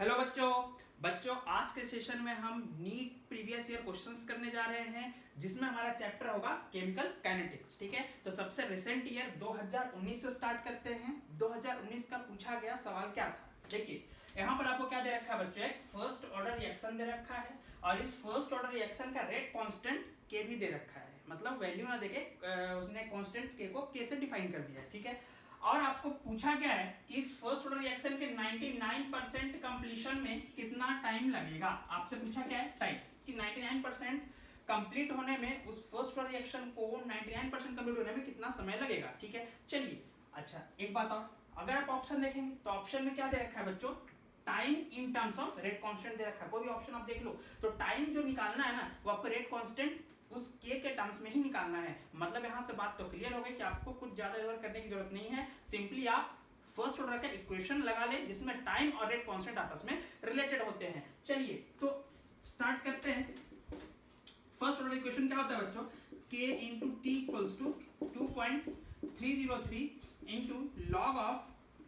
Hello बच्चों आज के सेशन में हम नीट प्रीवियस ईयर क्वेश्चंस करने जा रहे हैं जिसमें हमारा चैप्टर होगा केमिकल काइनेटिक्स। ठीक है, तो सबसे रिसेंट ईयर 2019 से स्टार्ट करते हैं। 2019 का पूछा गया सवाल क्या था, देखिए यहाँ पर आपको क्या दे रखा है बच्चों, एक फर्स्ट ऑर्डर रिएक्शन दे रखा है और इस फर्स्ट ऑर्डर रिएक्शन का रेट कांस्टेंट के भी दे रखा है, मतलब वैल्यू ना देके उसने कांस्टेंट के को के से डिफाइन कर दिया है। ठीक है, और आपको पूछा गया है कि इस फर्स्ट ऑर्डर रिएक्शन के 99% कंप्लीशन में कितना टाइम लगेगा। आपसे पूछा क्या है, टाइम, कि 99% कंप्लीट होने में, उस फर्स्ट ऑर्डर रिएक्शन को 99% कंप्लीट होने में कितना समय लगेगा। ठीक है, चलिए अच्छा एक बात और, अगर आप ऑप्शन देखेंगे तो ऑप्शन में क्या दे रखा है बच्चों, time in terms of rate constant दे रखा है। कोई भी ऑप्शन आप देख लो तो टाइम जो निकालना है ना वो आपको रेट कांस्टेंट उस के टर्म्स में ही निकालना है। मतलब यहां से बात तो क्लियर हो गई कि आपको कुछ ज्यादा इधर करने की जरूरत नहीं है, सिंपली आप फर्स्ट ऑर्डर का इक्वेशन लगा लें जिसमें टाइम और रेट कांस्टेंट आपस में रिलेटेड होते हैं। चलिए तो स्टार्ट करते हैं। फर्स्ट ऑर्डर इक्वेशन क्या होता है बच्चों, k into t equals to 2.303 into log of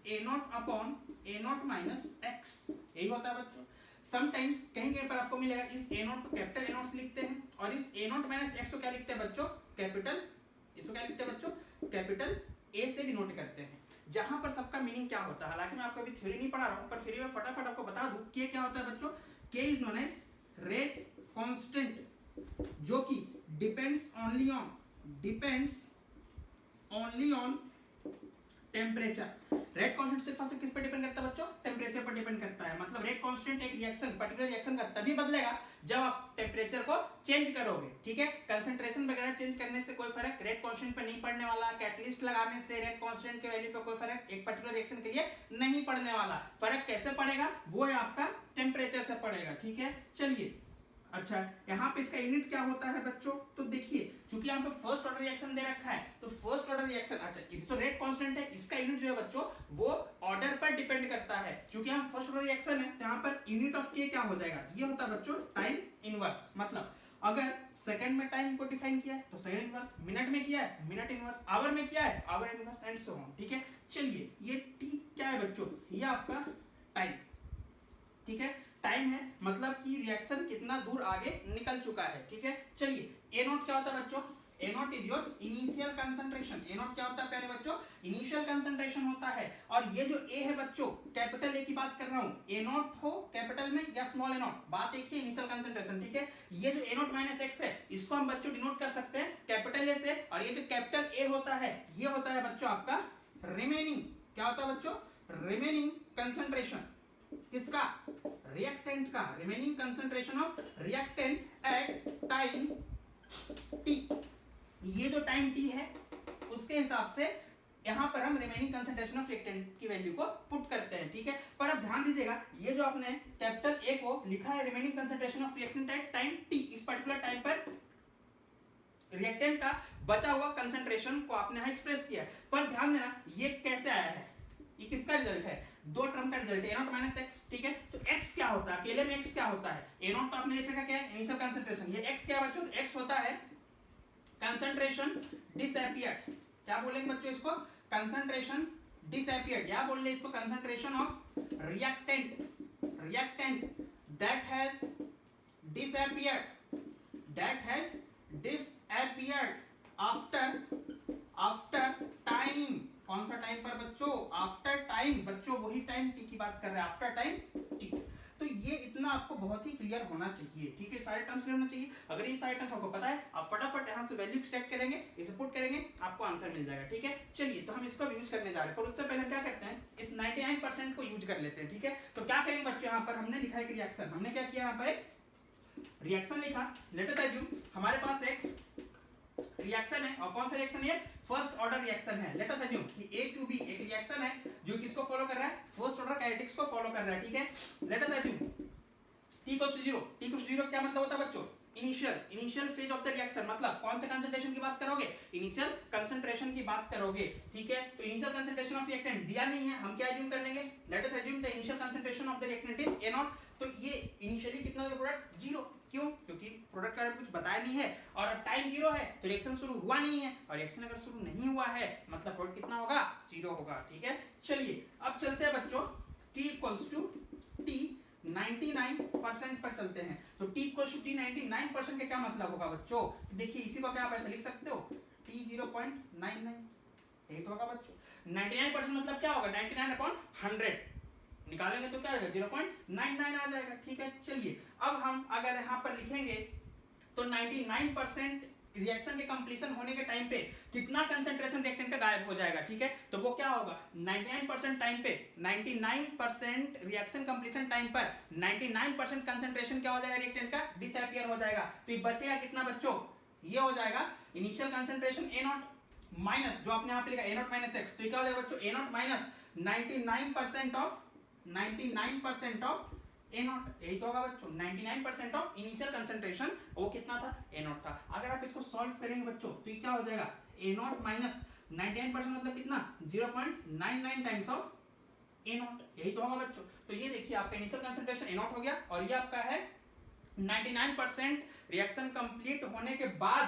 a0 upon a0 minus x, यही होता है बच्चों। समटाइम्स कहीं कहीं पर आपको मिलेगा इस a0 को कैपिटल A0 से लिखते हैं और इस a0 माइनस x को क्या लिखते हैं बच्चों, कैपिटल, इसको क्या लिखते हैं बच्चों, कैपिटल A से डिनोट करते हैं। जहां पर सबका मीनिंग क्या होता है, हालांकि मैं आपको अभी थ्योरी नहीं पढ़ा रहा हूं पर फिर भी मैं फटाफट आपको बता दूं कि क्या होता है बच्चों, k is known as rate constant जो कि depends only on temperature. Rate constant सिर्फ किस पर डिपेंड करता है बच्चों, टेम्परेचर पर डिपेंड करता है। मतलब रेट कांस्टेंट एक रिएक्शन, पर्टिकुलर रिएक्शन का तभी बदलेगा जब आप टेम्परेचर को चेंज करोगे। ठीक है, कंसंट्रेशन वगैरह चेंज करने से कोई फर्क रेट कांस्टेंट पर नहीं पड़ने वाला, कैटलिस्ट लगाने से रेट कांस्टेंट के वैल्यू पर कोई फर्क एक पर्टिकुलर रिएक्शन के लिए नहीं पड़ने वाला। फर्क कैसे पड़ेगा, वो है आपका टेम्परेचर से पड़ेगा। ठीक है, चलिए अच्छा यहाँ पे इसका यूनिट क्या होता है बच्चों, तो देखिए चूंकि यहाँ पे फर्स्ट ऑर्डर रिएक्शन दे रखा है तो फर्स्ट ऑर्डर रिएक्शन, अच्छा ये तो रेट कांस्टेंट है, इसका यूनिट जो है बच्चों वो ऑर्डर पर डिपेंड करता है। क्योंकि यहाँ फर्स्ट ऑर्डर रिएक्शन है तो यहाँ पर यूनिट ऑफ के क्या हो जाएगा, ये होता है बच्चों टाइम इनवर्स। मतलब अगर सेकंड में टाइम को डिफाइन किया है तो सेकंड इनवर्स, मिनट में किया है मिनट इनवर्स, आवर में किया है hour inverse and so on. ठीक है, चलिए ये टी क्या है बच्चों, ये आपका टाइम, ठीक है टाइम है, मतलब कि रिएक्शन कितना दूर आगे निकल चुका है। ठीक है, चलिए ए नोट क्या होता है बच्चों, A naught is your initial concentration. A naught क्या होता है प्यारे बच्चों, इनिशियल कंसंट्रेशन होता है। और ये जो ए है बच्चों, कैपिटल ए की बात कर रहा हूं, ए नोट हो कैपिटल में या स्मॉल ए नोट, बात एक ही, इनिशियल कंसंट्रेशन। ठीक है, ये जो ए नोट माइनस एक्स है इसको हम बच्चों डिनोट कर सकते हैं कैपिटल ए से, और ये जो कैपिटल ए होता है ये होता है बच्चों आपका रिमेनिंग, क्या होता है बच्चों, रिमेनिंग कंसंट्रेशन किसका, रिएक्टेंट का, remaining concentration of reactant at time T. ये जो टाइम टी है उसके हिसाब से यहां पर हम रिमेनिंग कंसंट्रेशन ऑफ रिएक्टेंट की वैल्यू को पुट करते हैं। ठीक है, पर अब ध्यान दीजिएगा ये जो आपने कैपिटल ए को लिखा है remaining concentration of reactant at time T, इस पर्टिकुलर टाइम पर रिएक्टेंट का बचा हुआ कंसंट्रेशन को आपने यहां एक्सप्रेस किया। पर ध्यान देना ये कैसे आया है, ये किसका रिजल्ट है, दो टर्म का रिजल्ट है, a0 माइनस x। ठीक है, तो x क्या होता है, अकेले में x क्या होता है, a0 तो आपने देखा क्या है, इनिशियल कंसंट्रेशन, ये x क्या है बच्चों, तो x होता है कंसंट्रेशन डिसअपियर्ड, क्या बोलेंगे बच्चों इसको, कंसंट्रेशन डिसअपियर्ड, या बोल ले इसको concentration of reactant that has disappeared after time. कौन सा टाइम पर बच्चों, आफ्टर टाइम, बच्चों वही टाइम टी की बात कर रहे हैं, आफ्टर टाइम टी। तो ये इतना आपको बहुत ही क्लियर होना चाहिए। ठीक है, सारे टर्म्स क्लियर होना चाहिए। अगर ये सारे टर्म्स आपको पता है, आप फटाफट यहां से वैल्यू एक्सट्रैक्ट करेंगे, इसे पुट करेंगे, आपको आंसर मिल जाएगा। ठीक है, चलिए तो हम इसको यूज करने जा रहे हैं, पर उससे पहले हम क्या करते हैं, इस 99% को यूज कर लेते हैं। ठीक है, तो क्या करेंगे बच्चों, यहाँ पर हमने लिखा है कि रिएक्शन, हमने क्या किया, यहाँ पर एक रिएक्शन लिखा, लेट अस अज्यूम हमारे पास एक रिएक्शन है, और कौन सा रिएक्शन है, फर्स्ट ऑर्डर रिएक्शन है। लेट अस अज्यूम कि A to B एक रिएक्शन है जो किसको फॉलो कर रहा है, फर्स्ट ऑर्डर काइनेटिक्स को फॉलो कर रहा है। ठीक है, late us assume t = 0, t = 0 क्या मतलब होता है बच्चों, initial phase of the reaction, मतलब कौन से कंसंट्रेशन की बात करोगे, इनिशियल कंसंट्रेशन की बात करोगे। ठीक है, तो इनिशियल कंसंट्रेशन ऑफ रिएक्टेंट दिया नहीं है, हम क्या अज्यूम कर लेंगे, late us assume the initial concentration of the reactant is A0। तो ये इनिशियली कितना होगा प्रोडक्ट, 0, क्यों, क्योंकि प्रोडक्ट का कुछ बताया नहीं है और टाइम 0 है तो रिएक्शन शुरू हुआ नहीं है, और रिएक्शन अगर शुरू नहीं हुआ है मतलब प्रोडक्ट कितना होगा, 0 होगा। ठीक है, चलिए अब चलते हैं बच्चों, t = t 99% पर चलते हैं। तो t इक्वल टू t 99% का क्या मतलब होगा बच्चों? देखिए इसी को क्या आप ऐसे लिख सकते हो, t 0.99, यही तो होगा बच्चों। 99% मतलब क्या होगा, 99/100 निकालेंगे तो क्या आएगा, 0.99 आ जाएगा। ठीक है, चलिए अब हम अगर यहाँ पर लिखेंगे तो 99% रिएक्शन के कंप्लीशन होने के टाइम पे कितना कंसंट्रेशन रिएक्टेंट का गायब हो जाएगा। ठीक है, तो वो क्या होगा, 99% टाइम पे, 99% रिएक्शन कंप्लीशन टाइम पर 99% कंसंट्रेशन क्या हो जाएगा, रिएक्टेंट का डिसअपीयर हो जाएगा। तो ये बचेगा कितना बच्चों, ये हो जाएगा इनिशियल कंसंट्रेशन A0 माइनस जो आपने यहाँ पे लिखा A0 माइनस x, तो क्या हो जाएगा बच्चों, A0 माइनस 99% ऑफ A0, यही तो होगा बच्चों। 99% ऑफ इनिशियल कंसंट्रेशन वो कितना था, A0 था। अगर आप इसको सॉल्व करेंगे बच्चों तो ये क्या हो जाएगा, A0 माइनस 99% मतलब कितना, 0.99 टाइम्स ऑफ A0, यही तो होगा बच्चों। तो ये देखिए आपका इनिशियल कंसंट्रेशन A0 हो गया और ये आपका है 99% रिएक्शन कंप्लीट होने के बाद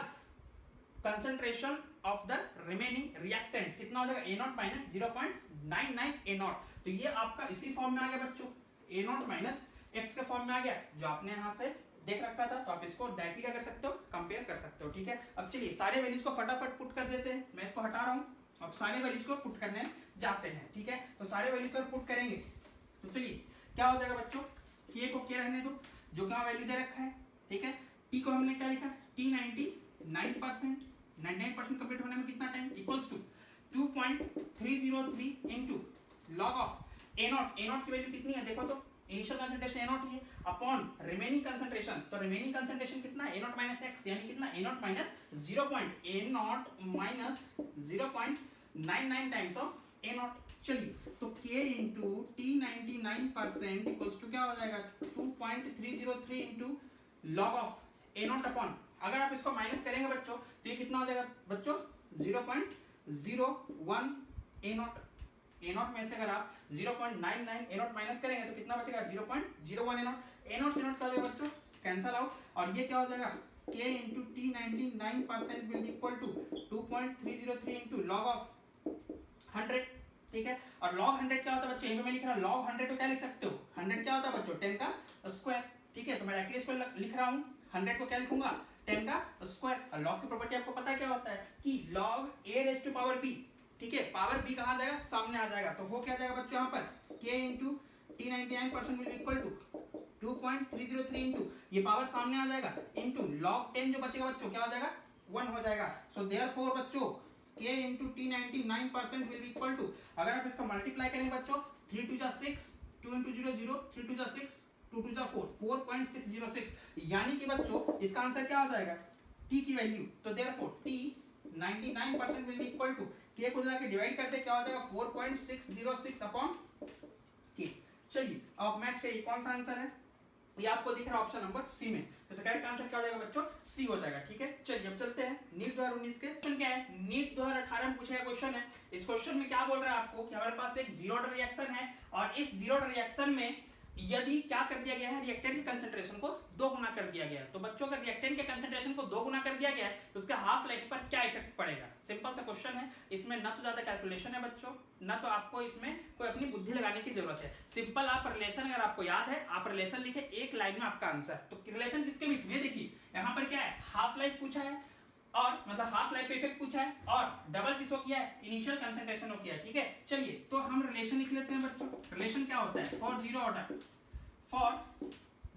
concentration of the remaining reactant कितना हो जाएगा, A0 माइनस 0.99 A0। तो ये आपका इसी फॉर्म में आ गया बच्चों, A0 माइनस x के फॉर्म में आ गया, जो आपने यहाँ से देख रखा था। तो आप इसको डायरेक्टली क्या कर सकते हो, कंपेयर कर सकते हो। ठीक है, अब चलिए सारे वैल्यूज को फटाफट पुट कर देते हैं। मैं इसको हटा रहा हूँ, अब सारे वैल्यूज को पुट करने जाते हैं। ठीक है, तो सारे वैल्यूज को पुट करेंगे तो चलिए क्या हो जाएगा बच्चों, k को k रहने दो, जो क्या वैल्यू दे रखा है। ठीक है, t को हमने क्या लिखा, t 99% कंप्लीट होने में कितना time, equals to 2.303 into log of A0 की वैल्यू कितनी है देखो तो, इनिशियल कंसंट्रेशन A0 ही है अपॉन रिमेनिंग कंसंट्रेशन। तो रिमेनिंग कंसंट्रेशन कितना है, A0 माइनस x, यानी कितना, A0 minus 0.99 times of A0। चलिए तो k into t 99% equals to क्या हो जाएगा, 2.303 into log of A0 upon, अगर आप इसको माइनस करेंगे बच्चों तो ये कितना हो जाएगा बच्चों, 0.01 A0 में से अगर आप 0.99 A0 माइनस करेंगे तो कितना बचेगा, 0.01 A0 से A0 का हो जाएगा बच्चों कैंसल आउट, और ये क्या हो जाएगा, k into t 99% will equal to 2.303 into log of 100। ठीक है, और log 100 क्या होता है बच्चों, यहीं पे मैं लिख रहा हूँ log 100 को क्या लिख सकते हो, 100 क्या होता है बच्चों, 10 का स्क्वायर। ठीक है, तो मैं डायरेक्टली इसको लिख रहा हूँ, 100 को क्या लिखूंगा, 10 का स्क्वायर। और log की प्रॉपर्टी आपको पता है क्या होता है कि log a raise to power b, ठीक है, पावर b कहाँ जाएगा, सामने आ जाएगा। तो वो क्या जाएगा बच्चों यहाँ पर, k into t 99% will equal to 2.303 into ये पावर सामने आ जाएगा इंटू log 10 जो बचेगा बच्चों क्या हो जाएगा, 1 हो जाएगा। सो देयरफॉर बच्चों k into t 99% will equal to, अगर आप इसको मल्टीप्लाई करेंगे बच्चों, 3 2 जा 6, 2 इंटू 0 0, 3 2 जा 6, 2 2 जा 4, 4.606, यानी कि बच्चों इसका आंसर क्या हो जाएगा, t की वैल्यू। तो therefore t 99% will be equal to k को जाके डिवाइड करते क्या हो जाएगा, 4.606 अपॉन k। चलिए अब मैच करिए कौन सा आंसर है, ये आपको दिख रहा है ऑप्शन नंबर सी में। तो करेक्ट आंसर क्या हो जाएगा बच्चों, सी हो जाएगा। ठीक है, चलिए अब चलते हैं नीट 2019 के क्वेश्चन। क्या है, नीट 2018 में पूछा गया क्वेश्चन है। इस क्वेश्चन में क्या बोल रहा है आपको कि हमारे पास एक जीरो ऑर्डर रिएक्शन है और इस जीरो ऑर्डर रिएक्शन में यदि क्या कर दिया गया है, रिएक्टेंट के कंसंट्रेशन को 2 गुना कर दिया गया है। तो बच्चों का रिएक्टेंट के कंसंट्रेशन को 2 गुना कर दिया गया है तो उसका हाफ लाइफ पर क्या इफेक्ट पड़ेगा। सिंपल सा क्वेश्चन है, इसमें ना तो ज्यादा कैलकुलेशन है बच्चों, ना तो आपको इसमें कोई अपनी बुद्धि लगाने की जरूरत है। सिंपल आप रिलेशन, अगर आपको याद है आप रिलेशन लिखे, एक लाइन में आपका आंसर। तो रिलेशन किसके बीच में, देखिए यहाँ पर क्या है, हाफ लाइफ पूछा है और मतलब हाफ लाइफ पे इफेक्ट पूछा है और डबल किसको किया है, इनिशियल कंसंट्रेशन को किया है। ठीक है, चलिए तो हम रिलेशन लिख लेते हैं बच्चों। रिलेशन क्या होता है, फॉर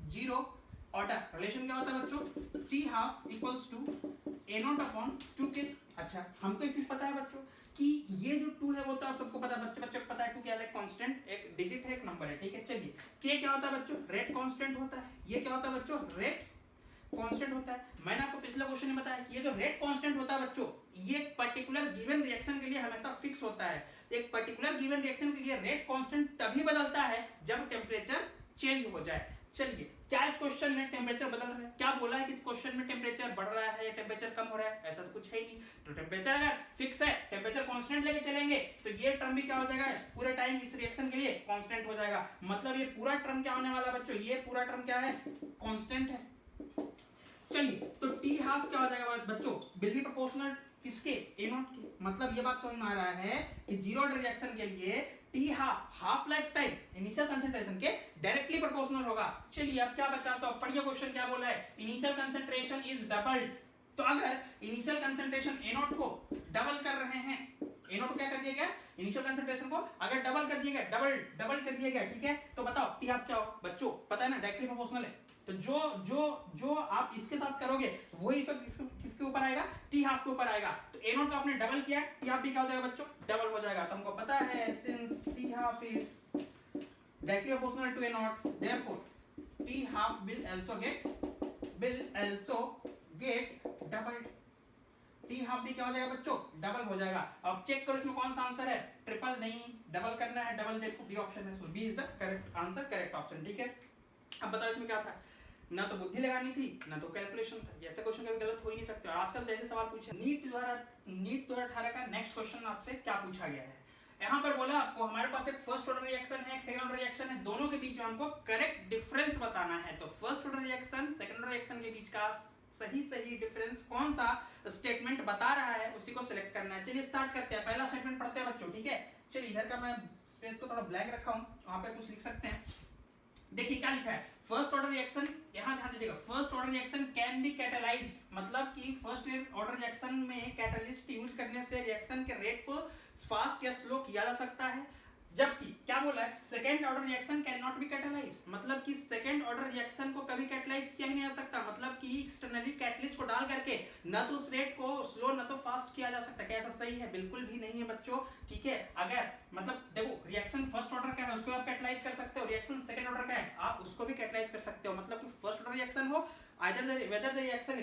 जीरो ऑर्डर रिलेशन क्या होता है बच्चों, t half equals to a0 upon 2k। अच्छा, हमको एक चीज पता है बच्चों कि ये जो 2 है वो तो आप सबको पता है, बच्चे को पता है 2 क्या है, कांस्टेंट, एक डिजिट है, एक नंबर है। ठीक है, चलिए k क्या होता है बच्चों, रेट कांस्टेंट होता है। ये क्या होता है बच्चों, रेट कांस्टेंट होता है। मैंने आपको पिछले क्वेश्चन में बताया कि ये जो रेट कांस्टेंट होता है बच्चों, ये पर्टिकुलर गिवन रिएक्शन के लिए हमेशा फिक्स होता है। एक पर्टिकुलर गिवन रिएक्शन के लिए रेट कांस्टेंट तभी बदलता है जब टेम्परेचर चेंज हो जाए। चलिए क्या इस क्वेश्चन में टेम्परेचर बदल रहा है, क्या बोला है कि इस क्वेश्चन में टेम्परेचर बढ़ रहा है या टेम्परेचर कम हो रहा है, ऐसा तो कुछ है ही नहीं। तो टेम्परेचर अगर फिक्स है, टेम्परेचर कांस्टेंट लेके चलेंगे तो ये टर्म भी क्या हो जाएगा, पूरे टाइम इस रिएक्शन के लिए कांस्टेंट हो जाएगा। मतलब ये पूरा टर्म क्या होने वाला बच्चों, ये पूरा टर्म क्या है, कांस्टेंट है। चलिए तो t हाफ क्या हो जाएगा बच्चों, विल बी प्रोपोर्शनल किसके, A0 के। मतलब ये बात समझ में आ रहा है कि जीरो ऑर्डर रिएक्शन के लिए T half life time initial concentration के डायरेक्टली प्रोपोर्शनल होगा। चलिए अब क्या बचा, तो अब पढ़िए क्वेश्चन क्या बोला है, इनिशियल कंसंट्रेशन इज डबल्ड। तो अगर इनिशियल कंसंट्रेशन A0 को डबल कर रहे हैं, A0 को क्या कर दिया गया, इनिशियल कंसंट्रेशन को अगर डबल कर दिया गया, डबल कर दिया गया, ठीक है, तो बताओ टी हाफ क्या हो बच्चों, पता है ना, डायरेक्टली प्रोपोर्शनल है। तो जो आप इसके साथ करोगे वही इफेक्ट किसके ऊपर आएगा, टी हाफ के ऊपर आएगा। तो A0 का आपने डबल किया, टी हाफ भी क्या हो जाएगा बच्चों, डबल हो जाएगा। तो हमको पता है since T half is directly proportional to A0, therefore T half will also get doubled। T half भी क्या हो जाएगा बच्चों, डबल हो जाएगा। अब चेक करो इसमें कौन सा आंसर है, ट्रिपल नहीं, डबल करना है, डबल देखो बी ऑप्शन है, so B is the correct answer, correct option, ठीक है। अब बताओ इसमें क्या था, ना तो बुद्धि लगानी थी ना तो कैलकुलेशन था, ऐसे क्वेश्चन कभी गलत हो ही नहीं सकते। और आजकल तो ऐसे सवाल पूछे, नीट 2018 का नेक्स्ट क्वेश्चन आपसे क्या पूछा गया है, यहाँ पर बोला आपको हमारे पास एक फर्स्ट ऑर्डर रिएक्शन है, एक सेकंड ऑर्डर रिएक्शन है, दोनों के बीच में हमको करेक्ट डिफरेंस बताना है। तो first order reaction second order reaction के बीच का सही डिफरेंस कौन सा स्टेटमेंट बता रहा है उसी को सिलेक्ट करना है। चलिए स्टार्ट करते हैं, पहला स्टेटमेंट पढ़ते हैं बच्चों, ठीक है। चलिए इधर का मैं स्पेस को थोड़ा ब्लैंक रखा हूं, वहां पे कुछ लिख सकते हैं। देखिए क्या लिखा है, फर्स्ट ऑर्डर रिएक्शन, यहां ध्यान दीजिएगा, first order reaction can be catalysed, मतलब कि फर्स्ट ऑर्डर रिएक्शन में कैटालिस्ट यूज करने से रिएक्शन के रेट को फास्ट या स्लो किया जा सकता है। जबकि क्या बोला है, second order reaction can not be catalysed, मतलब कि सेकंड ऑर्डर रिएक्शन को कभी कैटालाइज किया ही नहीं जा सकता, मतलब कि एक्सटर्नली कैटलिस्ट को डाल करके न तो उस रेट को स्लो न तो फास्ट किया जा सकता। क्या ऐसा सही है, बिल्कुल भी नहीं है बच्चों, ठीक है। अगर मतलब देखो रिएक्शन फर्स्ट ऑर्डर का है उसको आप कैटालाइज कर सकते हो, रिएक्शन सेकंड ऑर्डर का है आप उसको भी कैटालाइज कर सकते हो, मतलब कि फर्स्ट ऑर्डर रिएक्शन हो whether the reaction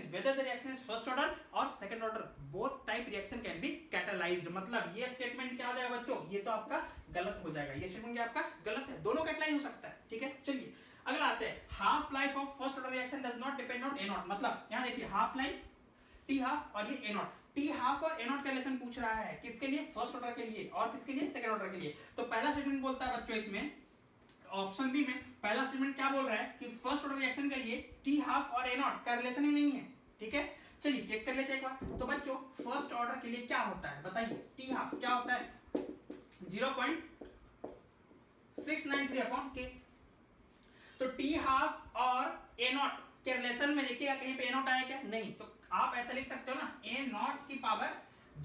is first order और second order, both type reaction can be catalyzed। मतलब ये स्टेटमेंट क्या हो जाएगा बच्चों, ये तो आपका गलत हो जाएगा, ये स्टेटमेंट आपका गलत है, दोनों कैटालाइज हो सकता है, ठीक है। चलिए अगला आते हैं, half life of first order reaction does not depend on A0, मतलब यहाँ देखिए हाफ लाइफ टी हाफ और ये A0, टी हाफ और A0 का रिलेशन पूछ रहा है, किसके लिए, फर्स्ट ऑर्डर के लिए और किसके लिए, सेकंड ऑर्डर के लिए। तो पहला स्टेटमेंट बोलता है बच्चों इसमें ऑप्शन बी में, पहला स्टेटमेंट क्या बोल रहा है कि फर्स्ट ऑर्डर रिएक्शन के लिए टी हाफ और A0 का रिलेशन ही नहीं है, ठीक है। चलिए चेक कर लेते हैं एक बार। तो बच्चों फर्स्ट ऑर्डर के लिए क्या होता है बताइए, टी हाफ क्या होता है 0.693 अपॉन के। तो टी हाफ और A0 के रिलेशन में देखिएगा कहीं पे A0 आया क्या, नहीं, तो आप ऐसा लिख सकते हो ना, A0 की पावर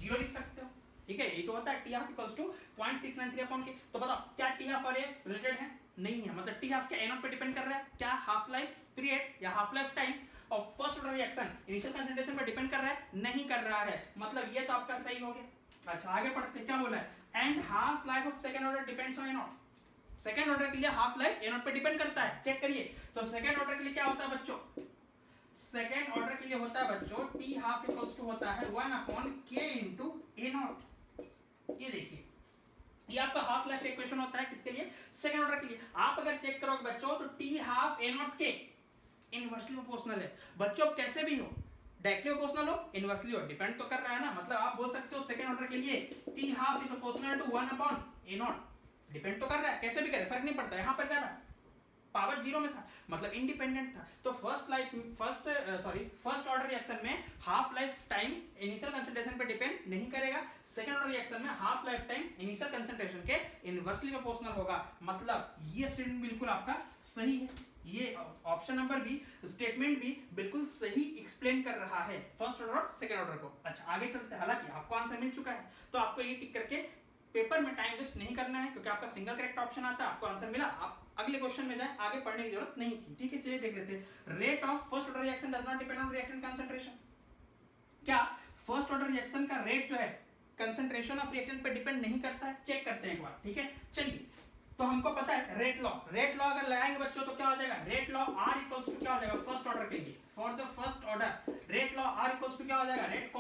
0 लिख सकते हो, ठीक है। ये तो होता है T half equals to 0.693 upon K. तो बताओ क्या टी हाफ और ये रिलेटेड है, नहीं है, मतलब टी हाफ क्या A0 पे डिपेंड कर रहा है, क्या हाफ लाइफ पीरियड या हाफ लाइफ टाइम और first order reaction initial concentration पे डिपेंड कर रहा है, नहीं कर रहा है, मतलब ये तो आपका सही हो गया। अच्छा आगे पढ़ते हैं, क्या बोला है, and half life of second order depends on A0, second order के लिए हाफ लाइफ A0 पे डिपेंड करता है, चेक करिए। तो सेकंड ऑर्डर के लिए क्या होता है बच्चों, सेकंड ऑर्डर के लिए होता है बच्चों टी हाफ इक्वल्स टू होता है 1 अपॉन के इनटू A0। ये देखिए ये आपका हाफ लाइफ इक्वेशन होता है किसके लिए, सेकंड ऑर्डर के लिए। आप अगर चेक करोगे बच्चों तो टी हाफ A0 के इनवर्सली प्रोपोर्शनल है बच्चों, कैसे भी हो, डायरेक्टली प्रोपोर्शनल हो इनवर्सली हो, डिपेंड तो कर रहा है ना, मतलब आप बोल सकते हो सेकंड ऑर्डर के लिए T half is proportional to 1 upon A0, depend तो कर रहा है, कैसे भी करे फर्क नहीं पड़ता। यहाँ पर क्या था, पावर 0 में था, मतलब इंडिपेंडेंट था। तो फर्स्ट ऑर्डर रिएक्शन में half life time initial concentration पे डिपेंड नहीं करेगा, सेकंड ऑर्डर रिएक्शन में half life time initial concentration के इनवर्सली प्रोपोर्शनल होगा, मतलब ये स्टेटमेंट बिल्कुल आपका सही है, ये ऑप्शन नंबर बी स्टेटमेंट भी बिल्कुल सही एक्सप्लेन कर रहा है फर्स्ट ऑर्डर और सेकंड ऑर्डर को। अच्छा आगे चलते हैं, हालांकि आपको आंसर मिल चुका है तो आपको ये टिक करके पेपर में टाइम वेस्ट नहीं करना है, क्योंकि आपका सिंगल करेक्ट ऑप्शन आता है, आपको आंसर मिला, आप अगले क्वेश्चन में जाए, आगे पढ़ने की जरूरत नहीं थी, ठीक है। चलिए देख लेते हैं, rate of first order reaction does not depend on reactant concentration, क्या फर्स्ट ऑर्डर रिएक्शन का रेट जो है कंसंट्रेशन ऑफ रिएक्टेंट पे डिपेंड नहीं करता है, चेक करते हैं एक बार, ठीक है। चलिए तो हमको पता है रेट लॉ अगर लगाएंगे बच्चों तो क्या हो जाएगा, rate law R equals to क्या हो जाएगा, फर्स्ट ऑर्डर के लिए for the first order rate law R equals to क्या हो जाएगा, rate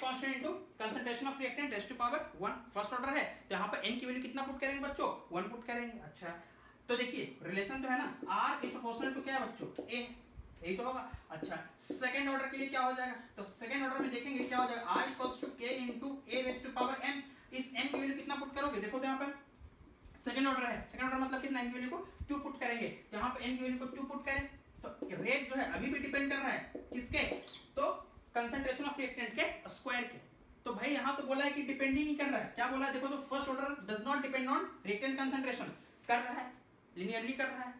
constant into concentration of reactant raise to power 1, first order है तो यहाँ पर n की वैल्यू कितना पुट करेंगे बच्चों, 1 पुट करेंगे। अच्छा तो देखिए रिलेशन तो है ना, R इज प्रोपोर्शनल टू क्या है बच्चों, A, यही तो होगा। अच्छा सेकंड ऑर्डर के लिए क्या हो जाएगा, तो सेकंड ऑर्डर में देखेंगे क्या हो जाएगा, R equals to K into A raise to power n, इस n की वैल्यू कितना पुट करोगे, देखो तो यहाँ पर सेकंड ऑर्डर है, सेकंड ऑर्डर मतलब कितना, n की वैल्यू को 2 पुट करेंगे, तो यहाँ पर n की वैल्यू को 2 पुट करें तो रेट जो है अभी भी डिपेंड कर रहा है किसके, तो कंसंट्रेशन ऑफ रिएक्टेंट के स्क्वायर के, तो भाई यहाँ तो बोला है कि डिपेंड ही नहीं कर रहा है, क्या बोला है देखो, तो first order does not depend on reactant concentration, कर रहा है, लिनियरली कर रहा है,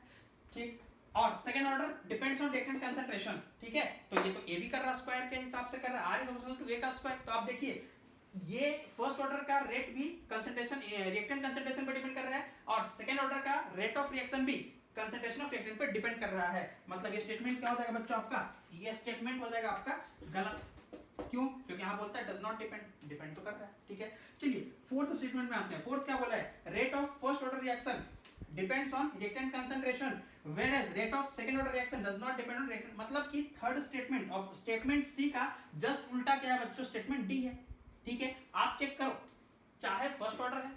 ठीक। और second order depends on reactant concentration, ठीक है, तो ये तो ए भी कर रहा है स्क्वायर के हिसाब से कर रहा है, आर इज प्रोपोर्शनल टू ए का स्क्वायर। तो आप देखिए ये फर्स्ट ऑर्डर का रेट भी कंसंट्रेशन रिएक्टेंट कंसंट्रेशन पर डिपेंड कर रहा है, और सेकंड ऑर्डर का रेट ऑफ रिएक्शन भी कंसंट्रेशन ऑफ रिएक्टेंट पर डिपेंड कर रहा है। मतलब ये स्टेटमेंट क्या हो जाएगा बच्चों आपका, ये स्टेटमेंट हो जाएगा आपका गलत। क्यों? क्योंकि यहाँ बोलता है डज नॉट डिपेंड, डिपेंड तो कर रहा है, ठीक है। चलिए फोर्थ स्टेटमेंट में आते हैं। फोर्थ क्या बोला है, rate of first order reaction depends on reactant concentration whereas rate of second order reaction does not depend on reactant। मतलब कि third statement of statement C का जस्ट उल्टा क्या है बच्चों, स्टेटमेंट डी है, ठीक है। आप चेक करो, चाहे फर्स्ट ऑर्डर है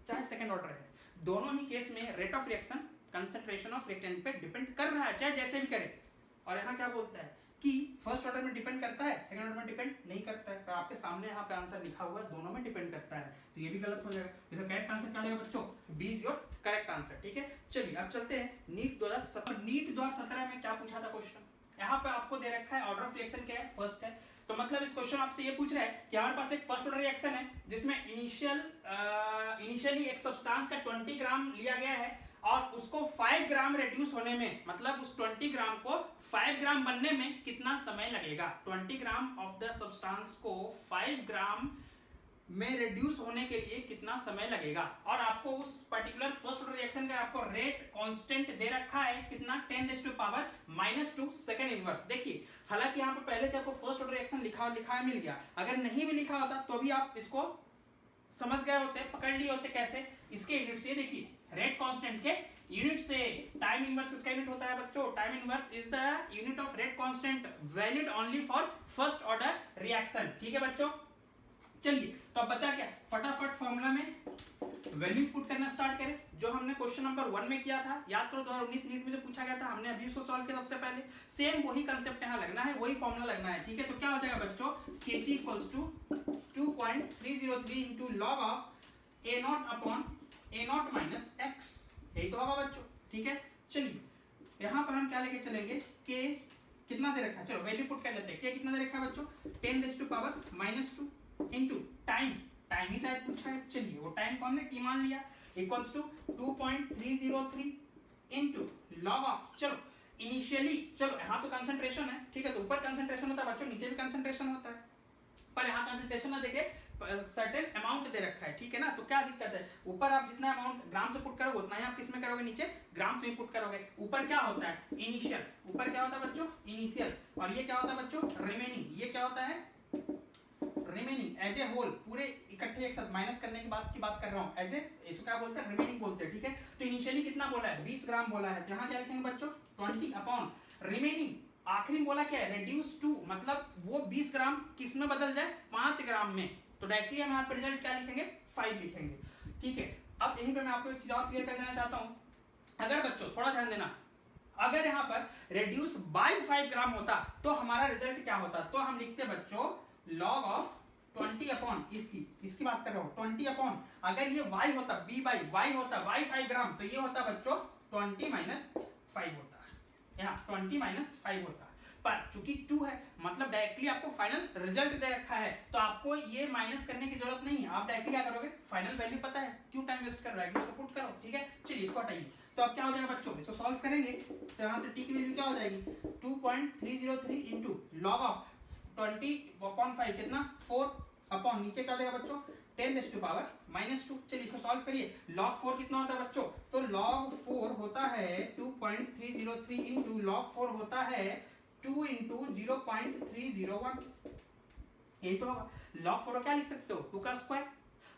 चाहे सेकंड ऑर्डर है, दोनों ही केस में rate of reaction concentration of reactant पे डिपेंड कर रहा है, चाहे जैसे भी करे। और यहाँ क्या बोलता है कि फर्स्ट ऑर्डर में डिपेंड करता है, सेकंड ऑर्डर में डिपेंड नहीं करता है। तो आपके सामने यहाँ पे आंसर लिखा हुआ है, दोनों में डिपेंड करता है, तो ये भी गलत हो जाएगा। इसका करेक्ट आंसर क्या आएगा बच्चों, B is your correct answer, ठीक है। चलिए अब चलते हैं नीट 2017 में क्या पूछा था क्वेश्चन। यहाँ पे आपको दे रखा है ऑर्डर ऑफ रिएक्शन क्या है, फर्स्ट है। तो मतलब इस क्वेश्चन आपसे ये पूछ रहा है कि हमारे पास एक फर्स्ट ऑर्डर रिएक्शन है जिसमें इनिशियली एक सब्सटेंस का 20 ग्राम लिया गया है और उसको 5 ग्राम रिड्यूस होने में, मतलब उस 20 ग्राम को 5 ग्राम बनने में कितना समय लगेगा। 20 ग्राम ऑफ द सब्सटेंस को 5 ग्राम में रिड्यूस होने के लिए कितना समय लगेगा, और आपको उस पर्टिकुलर फर्स्ट ऑर्डर रिएक्शन का आपको रेट कांस्टेंट दे रखा है कितना, 10⁻⁻² सेकंड इनवर्स। देखिए हालांकि यहाँ पे पहले से आपको फर्स्ट ऑर्डर रिएक्शन लिखा है मिल गया, अगर नहीं भी लिखा होता तो भी आप इसको समझ गए होते, पकड़ लिए होते। कैसे, इसके यूनिट से देखिए, रेट कांस्टेंट के यूनिट से टाइम इनवर्स किसका यूनिट होता है बच्चों, time inverse is the unit of rate constant valid only for first order reaction, ठीक है बच्चों। चलिए तो अब बचा क्या, फटाफट फॉर्मूला में वैल्यू पुट करना स्टार्ट करें, जो हमने क्वेश्चन नंबर 1 में किया था। याद करो 2019 नीट में जो पूछा गया था, हमने अभी उसको सॉल्व किया सबसे पहले। सेम वही कंसेप्ट यहाँ लगना है, वही फॉर्मूला लगना है, ठीक है। तो क्या हो जाएगा बच्चों, kT = 2.303 into log of A0 upon A0 minus x, यही तो होगा बच्चों, ठीक है। चलिए यहाँ पर हम क्या लेके चलेंगे, k कितना दे रखा है, चलो वैल्यू पुट कर लेते हैं। k कितना दे रखा है बच्चों, 10⁻⁻² इनटू टाइम ही शायद पूछा है, चलिए वो टाइम को हमने t मान लिया, equals to 2.303 into log of, चलो इनिशियली, चलो यहाँ तो कंसंट्रेशन है, ठीक है, तो ऊपर कंसंट्रेशन होता है बच्चों, नीचे भी कंसंट्रेशन होता है, पर यहाँ कंसंट्रेशन ना देके सर्टेन अमाउंट दे रखा है, ठीक है ना। तो क्या दिक्कत है, ऊपर आप जितना अमाउंट ग्राम से पुट करोगे उतना ही आप किस में करोगे, नीचे ग्राम में पुट करोगे। ऊपर क्या होता है, इनिशियल, ऊपर क्या होता है बच्चों, इनिशियल, और ये क्या होता है बच्चों, रिमेनिंग, ये क्या होता है, रिमेनिंग एज ए होल, पूरे इकट्ठे एक साथ माइनस करने की बात कर रहा हूँ, एज ए, इसको क्या बोलते हैं, रिमेनिंग बोलते हैं, ठीक है। तो इनिशियली कितना बोला है, 20 ग्राम बोला है, तो यहाँ क्या लिखेंगे बच्चों, 20 अपॉन रिमेनिंग, आखिरी में बोला क्या है, रेड्यूस टू, मतलब वो 20 ग्राम किस में बदल जाए, 5 ग्राम में। तो डायरेक्टली हम यहाँ पे रिजल्ट क्या लिखेंगे, 5 लिखेंगे, ठीक है। अब यहीं पे मैं आपको एक चीज और क्लियर कर देना चाहता हूँ, अगर बच्चों थोड़ा ध्यान देना, अगर यहाँ पर रेड्यूस बाय 5 ग्राम होता तो हमारा रिजल्ट क्या होता, तो हम लिखते बच्चों लॉग ऑफ 20 अपॉन इसकी बात कर रहा हूँ, 20 अपॉन, अगर ये y होता, b बाई y होता, y 5 ग्राम, तो ये होता बच्चों 20 माइनस 5 होता, यहाँ 20 माइनस 5 होता। पर चूंकि 2 है, मतलब डायरेक्टली आपको फाइनल रिजल्ट दे रखा है, तो आपको ये माइनस करने की जरूरत नहीं है, आप डायरेक्टली क्या करोगे, फाइनल वैल्यू पता है, क्यों टाइम वेस्ट कर रहा है, इसको पुट करो, ठीक है। चलिए इसको हटाइए, तो अब क्या हो जाएगा बच्चों, इसको सॉल्व करेंगे तो यहाँ से t की वैल्यू क्या हो जाएगी, 2.303 इनटू लॉग ऑफ 20/5 कितना, 4 अपॉन, नीचे क्या देगा बच्चों, 10⁻⁻²। चलिए इसको सॉल्व करिए, log 4 कितना होता है बच्चों, तो log 4 होता है 2.303 इनटू log 4 होता है 2 इंटू 0.301, यही तो होगा। log 4 क्या लिख सकते हो, 2 का स्क्वायर,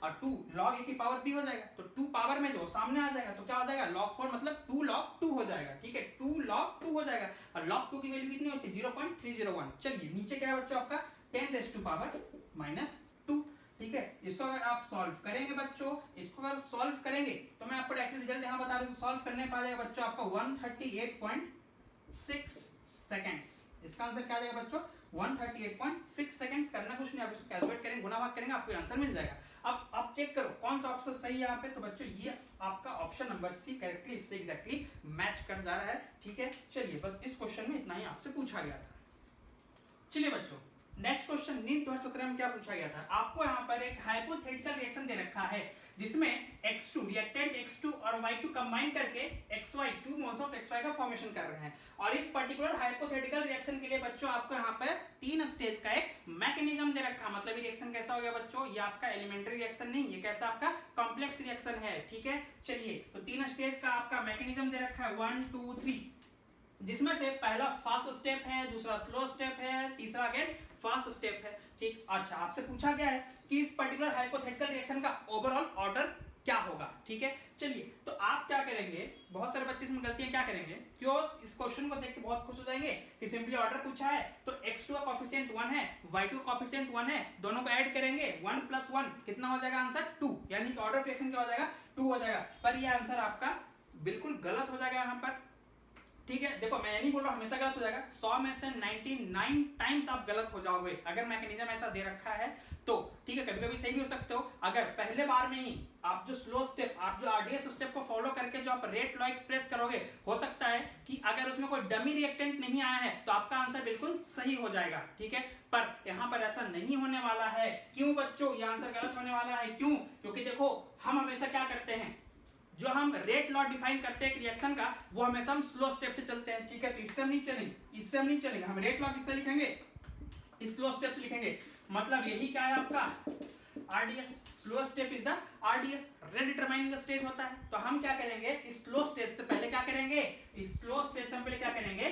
और 2 log a की पावर b हो जाएगा, तो 2 पावर में जो सामने आ जाएगा, तो क्या हो जाएगा, log 4 मतलब 2 log 2 हो जाएगा, ठीक है, 2 log 2 हो जाएगा, और log 2 की वैल्यू कितनी होती है, 0.301। चलिए नीचे क्या है बच्चों आपका 10⁻⁻², ठीक है। इसको अगर आप सॉल्व करेंगे बच्चों, इसको अगर सॉल्व करेंगे तो मैं आपको डायरेक्ट रिजल्ट यहाँ बता रहा हूँ, सॉल्व करने पा जाएगा बच्चों आपका 138.6 सेकंड्स। इसका आंसर क्या आ जाएगा बच्चों, 138.6 सेकंड्स। करना कुछ नहीं, आप इसको कैलकुलेट करेंगे, गुना भाग करेंगे, आपको आंसर मिल जाएगा। अब आप चेक करो कौन सा ऑप्शन सही है यहाँ पे, तो बच्चों ये आपका ऑप्शन नंबर सी करेक्टली इससे एग्जैक्टली मैच कर जा रहा है, ठीक है। चलिए बस इस क्वेश्चन में इतना ही आपसे पूछा गया था। चलिए बच्चों नेक्स्ट क्वेश्चन नीट 2017 में क्या पूछा गया था, आपको यहाँ पर एक हाइपोथेटिकल रिएक्शन दे रखा है जिसमें X2 रिएक्टेंट X2 और Y2 कंबाइन करके XY 2 मोल्स ऑफ XY का फॉर्मेशन कर रहे हैं। और इस पर्टिकुलर हाइपोथेटिकल रिएक्शन के लिए बच्चों आपको यहाँ पर 3 स्टेज का एक मैकेनिज्म दे रखा है। मतलब ये रिएक्शन कैसा हो गया बच्चों, ये आपका एलिमेंट्री रिएक्शन नहीं, ये कैसा आपका कॉम्प्लेक्स रिएक्शन है। ठीक है, चलिए तो 3 स्टेज का आपका मैकेनिज्म दे रखा है 1 2 3, जिसमें से पहला फास्ट स्टेप है, दूसरा स्लो स्टेप है, तीसरा अगेन फास्ट स्टेप है। ठीक, अच्छा आपसे पूछा गया है कि इस पर्टिकुलर हाइपोथेटिकल रिएक्शन का ओवरऑल ऑर्डर क्या होगा। ठीक है, चलिए तो आप क्या करेंगे, बहुत सारे बच्चे इसमें गलतियां क्या करेंगे, क्यों इस क्वेश्चन को देख के बहुत खुश हो जाएंगे कि सिंपली ऑर्डर पूछा है तो x2 का कोएफिशिएंट 1 है, y2 का कोएफिशिएंट 1 है, दोनों को ऐड करेंगे 1 + 1 कितना हो जाएगा आंसर 2, यानी कि ऑर्डर ऑफ रिएक्शन क्या हो जाएगा 2 हो जाएगा। पर ये आंसर आपका बिल्कुल गलत हो जाएगा यहाँ पर। ठीक है, देखो मैं नहीं बोल रहा हमेशा गलत हो जाएगा, 100 में से 99 टाइम्स आप गलत हो जाओगे अगर मैकेनिज्म ऐसा दे रखा है तो। ठीक है, कभी कभी सही भी हो सकते हो अगर पहले बार में ही आप जो स्लो स्टेप, आप जो आरडीएस स्टेप को फॉलो करके जो आप रेट लॉ एक्सप्रेस करोगे, हो सकता है कि अगर उसमें कोई डमी रिएक्टेंट नहीं आया है तो आपका आंसर बिल्कुल सही हो जाएगा। ठीक है, पर यहाँ पर ऐसा नहीं होने वाला है। क्यों बच्चों ये आंसर गलत होने वाला है, क्यों, क्योंकि देखो हम हमेशा क्या करते हैं, जो हम रेट लॉ डिफाइन करते हैं रिएक्शन का वो हमेशा हम स्लो स्टेप से चलते हैं। ठीक है, तो इससे हम नहीं चलेंगे, इससे हम नहीं चलेंगे, हम रेट लॉ किससे लिखेंगे, स्लो स्टेप से लिखेंगे। मतलब यही क्या है आपका RDS, slow step is the RDS, rate determining stage होता है। तो हम क्या करेंगे, स्लो स्टेज से पहले क्या करेंगे, स्लो स्टेज से पहले क्या करेंगे,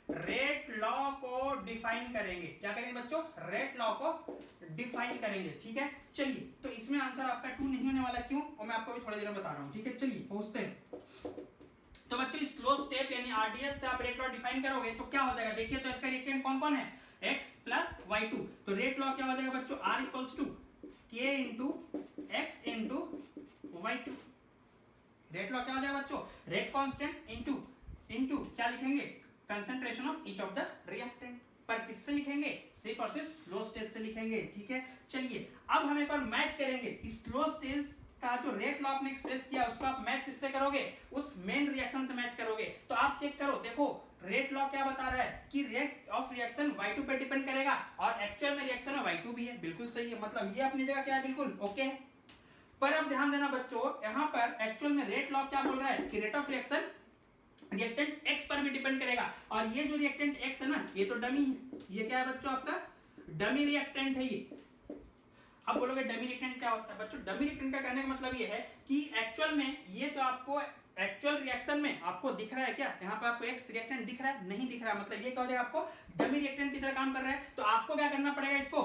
रेट लॉ को डिफाइन करेंगे। क्या करेंगे बच्चों, रेट लॉ को डिफाइन करेंगे। ठीक है, चलिए तो इसमें आंसर आपका 2 नहीं होने वाला, क्यों, और मैं आपको भी थोड़ी देर में बता रहा हूं। ठीक है, चलिए पहुंचते हैं। तो बच्चों स्लो स्टेप यानी आरडीएस से आप रेट लॉ डिफाइन करोगे तो क्या हो जाएगा, देखिए तो इसका रिएक्टेंट कौन कौन है, x + y2, तो रेट लॉ क्या हो जाएगा बच्चों, r = k × x × y2। Rate law क्या हो जाएगा बच्चों, रेट कांस्टेंट इनटू क्या लिखेंगे, concentration of each of the reactant. पर किससे लिखेंगे, सिर्फ और सिर्फ स्लो स्टेज से लिखेंगे। ठीक है, चलिए अब हम एक और मैच करेंगे, स्लो स्टेज का जो रेट लॉ आपने एक्सप्रेस किया उसको आप मैच किससे करोगे, उस मेन रिएक्शन से मैच करोगे। तो आप चेक करो, देखो रेट लॉ क्या बता रहा है कि रेट ऑफ रिएक्शन y2 पे डिपेंड करेगा और एक्चुअल में रिएक्शन में y2 भी है, बिल्कुल सही है, मतलब ये अपनी जगह क्या है, बिल्कुल ओके है। पर अब ध्यान देना बच्चों, यहाँ पर एक्चुअल में रेट लॉ क्या बोल रहा है कि rate of reaction reactant x पर भी डिपेंड करेगा, और ये जो रिएक्टेंट x है ना ये तो डमी है, ये क्या है बच्चों आपका डमी रिएक्टेंट है ये। अब बोलोगे डमी रिएक्टेंट क्या होता है बच्चों, डमी रिएक्टेंट का कहने का मतलब ये है कि एक्चुअल में ये तो आपको एक्चुअल रिएक्शन में आपको दिख रहा है क्या, यहाँ पे आपको एक्स रिएक्टेंट दिख रहा है, नहीं दिख रहा, मतलब ये क्या हो जाएगा, आपको डमी रिएक्टेंट की तरह काम कर रहा है। तो आपको क्या करना पड़ेगा, इसको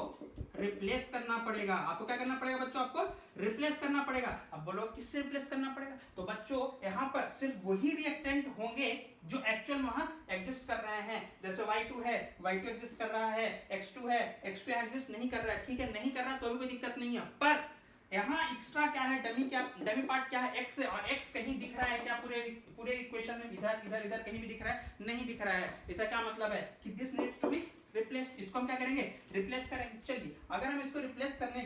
रिप्लेस करना पड़ेगा। आपको क्या करना पड़ेगा बच्चों, आपको रिप्लेस करना पड़ेगा। अब बोलो किससे रिप्लेस करना पड़ेगा, तो बच्चों यहाँ पर सिर्फ वही रिएक्टेंट होंगे जो एक्चुअल में वहां एग्जिस्ट कर रहे हैं। जैसे y2 है, y2 एग्जिस्ट कर रहा है, x2 है, x2 एग्जिस्ट नहीं कर रहा है। ठीक है, नहीं कर रहा तो भी कोई दिक्कत नहीं है, पर यहाँ एक्स्ट्रा क्या है, डमी पार्ट क्या है, x है, और x कहीं दिख रहा है क्या पूरे इक्वेशन में, इधर कहीं भी दिख रहा है, नहीं दिख रहा है। इसका क्या मतलब है कि this needs to be replace, इसको हम क्या करेंगे, रिप्लेस करेंगे। चलिए अगर हम इसको रिप्लेस करने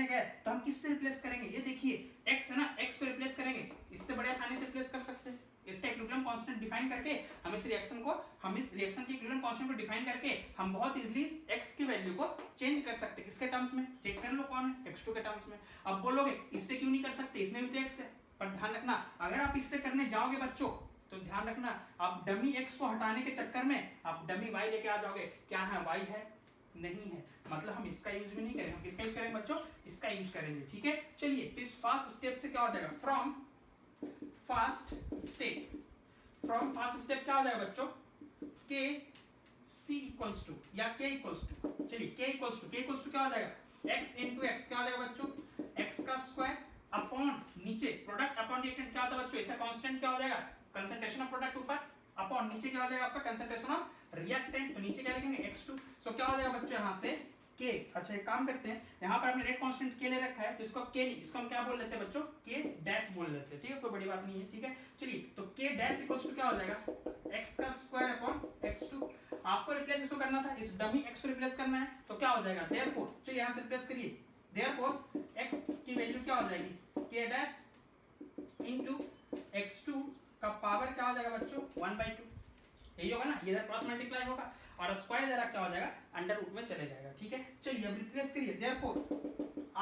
गए, तो हम किससे रिप्लेस करेंगे, ये देखिए x है ना, x को रिप्लेस करेंगे, इससे बड़े आसानी से रिप्लेस कर सकते हैं। इसका इक्विलिब्रियम कांस्टेंट डिफाइन करके हम इस रिएक्शन के इक्विलिब्रियम कांस्टेंट को डिफाइन करके हम बहुत इजीली x की वैल्यू को चेंज कर सकते हैं। किसके टर्म्स में, चेक कर लो कौन है, x2 के टर्म्स में। अब बोलोगे इससे क्यों नहीं कर सकते, इसमें भी तो x है, पर ध्यान रखना अगर आप इससे करने जाओगे बच्चों तो ध्यान रखना आप डमी x को हटाने के चक्कर में आप डमी y लेके आ जाओगे। क्या है, y है, नहीं है, मतलब हम इसका यूज भी नहीं करेंगे, हम किसका यूज करेंगे बच्चों, इसका यूज करेंगे। ठीक है, चलिए तो इस फास्ट स्टेप से क्या हो जाएगा, फ्रॉम फास्ट स्टेप क्या हो जाएगा बच्चों, k c = या k = चलिए k = क्या हो जाएगा, x × x क्या हो जाएगा बच्चों, x का स्क्वायर अपॉन नीचे प्रोडक्ट अपॉन रिएक्टेंट क्या होता है बच्चों, इसका कांस्टेंट क्या हो जाएगा, कंसंट्रेशन ऑफ प्रोडक्ट ऊपर अपॉन नीचे क्या हो जाएगा आपका कंसंट्रेशन ऑफ रिएक्टेंट, तो नीचे क्या लिखेंगे x2। सो क्या हो जाएगा बच्चों यहाँ से k। अच्छा एक काम करते हैं, यहाँ पर हमने रेट कांस्टेंट k ले रखा है तो इसको k नहीं, इसको हम क्या बोल लेते हैं बच्चों, k डैश बोल लेते हैं। ठीक है, कोई बड़ी बात नहीं है। ठीक है, चलिए तो k डैश = क्या हो जाएगा, x का स्क्वायर अपॉन x2। आपको रिप्लेस इसको करना था, इस डमी x को रिप्लेस करना है, तो क्या हो जाएगा, देयरफॉर चलिए यहाँ से रिप्लेस करिए, देयरफॉर x की वैल्यू क्या हो जाएगी, k डैश × x2 का पावर क्या हो जाएगा बच्चों 1/2, यही होगा ना, ये इधर क्रॉस मल्टीप्लाई होगा। और स्क्वायर जरा क्या हो जाएगा, अंडर रूट में चले जाएगा। ठीक है, चलिए अब रिप्लेस करिए, therefore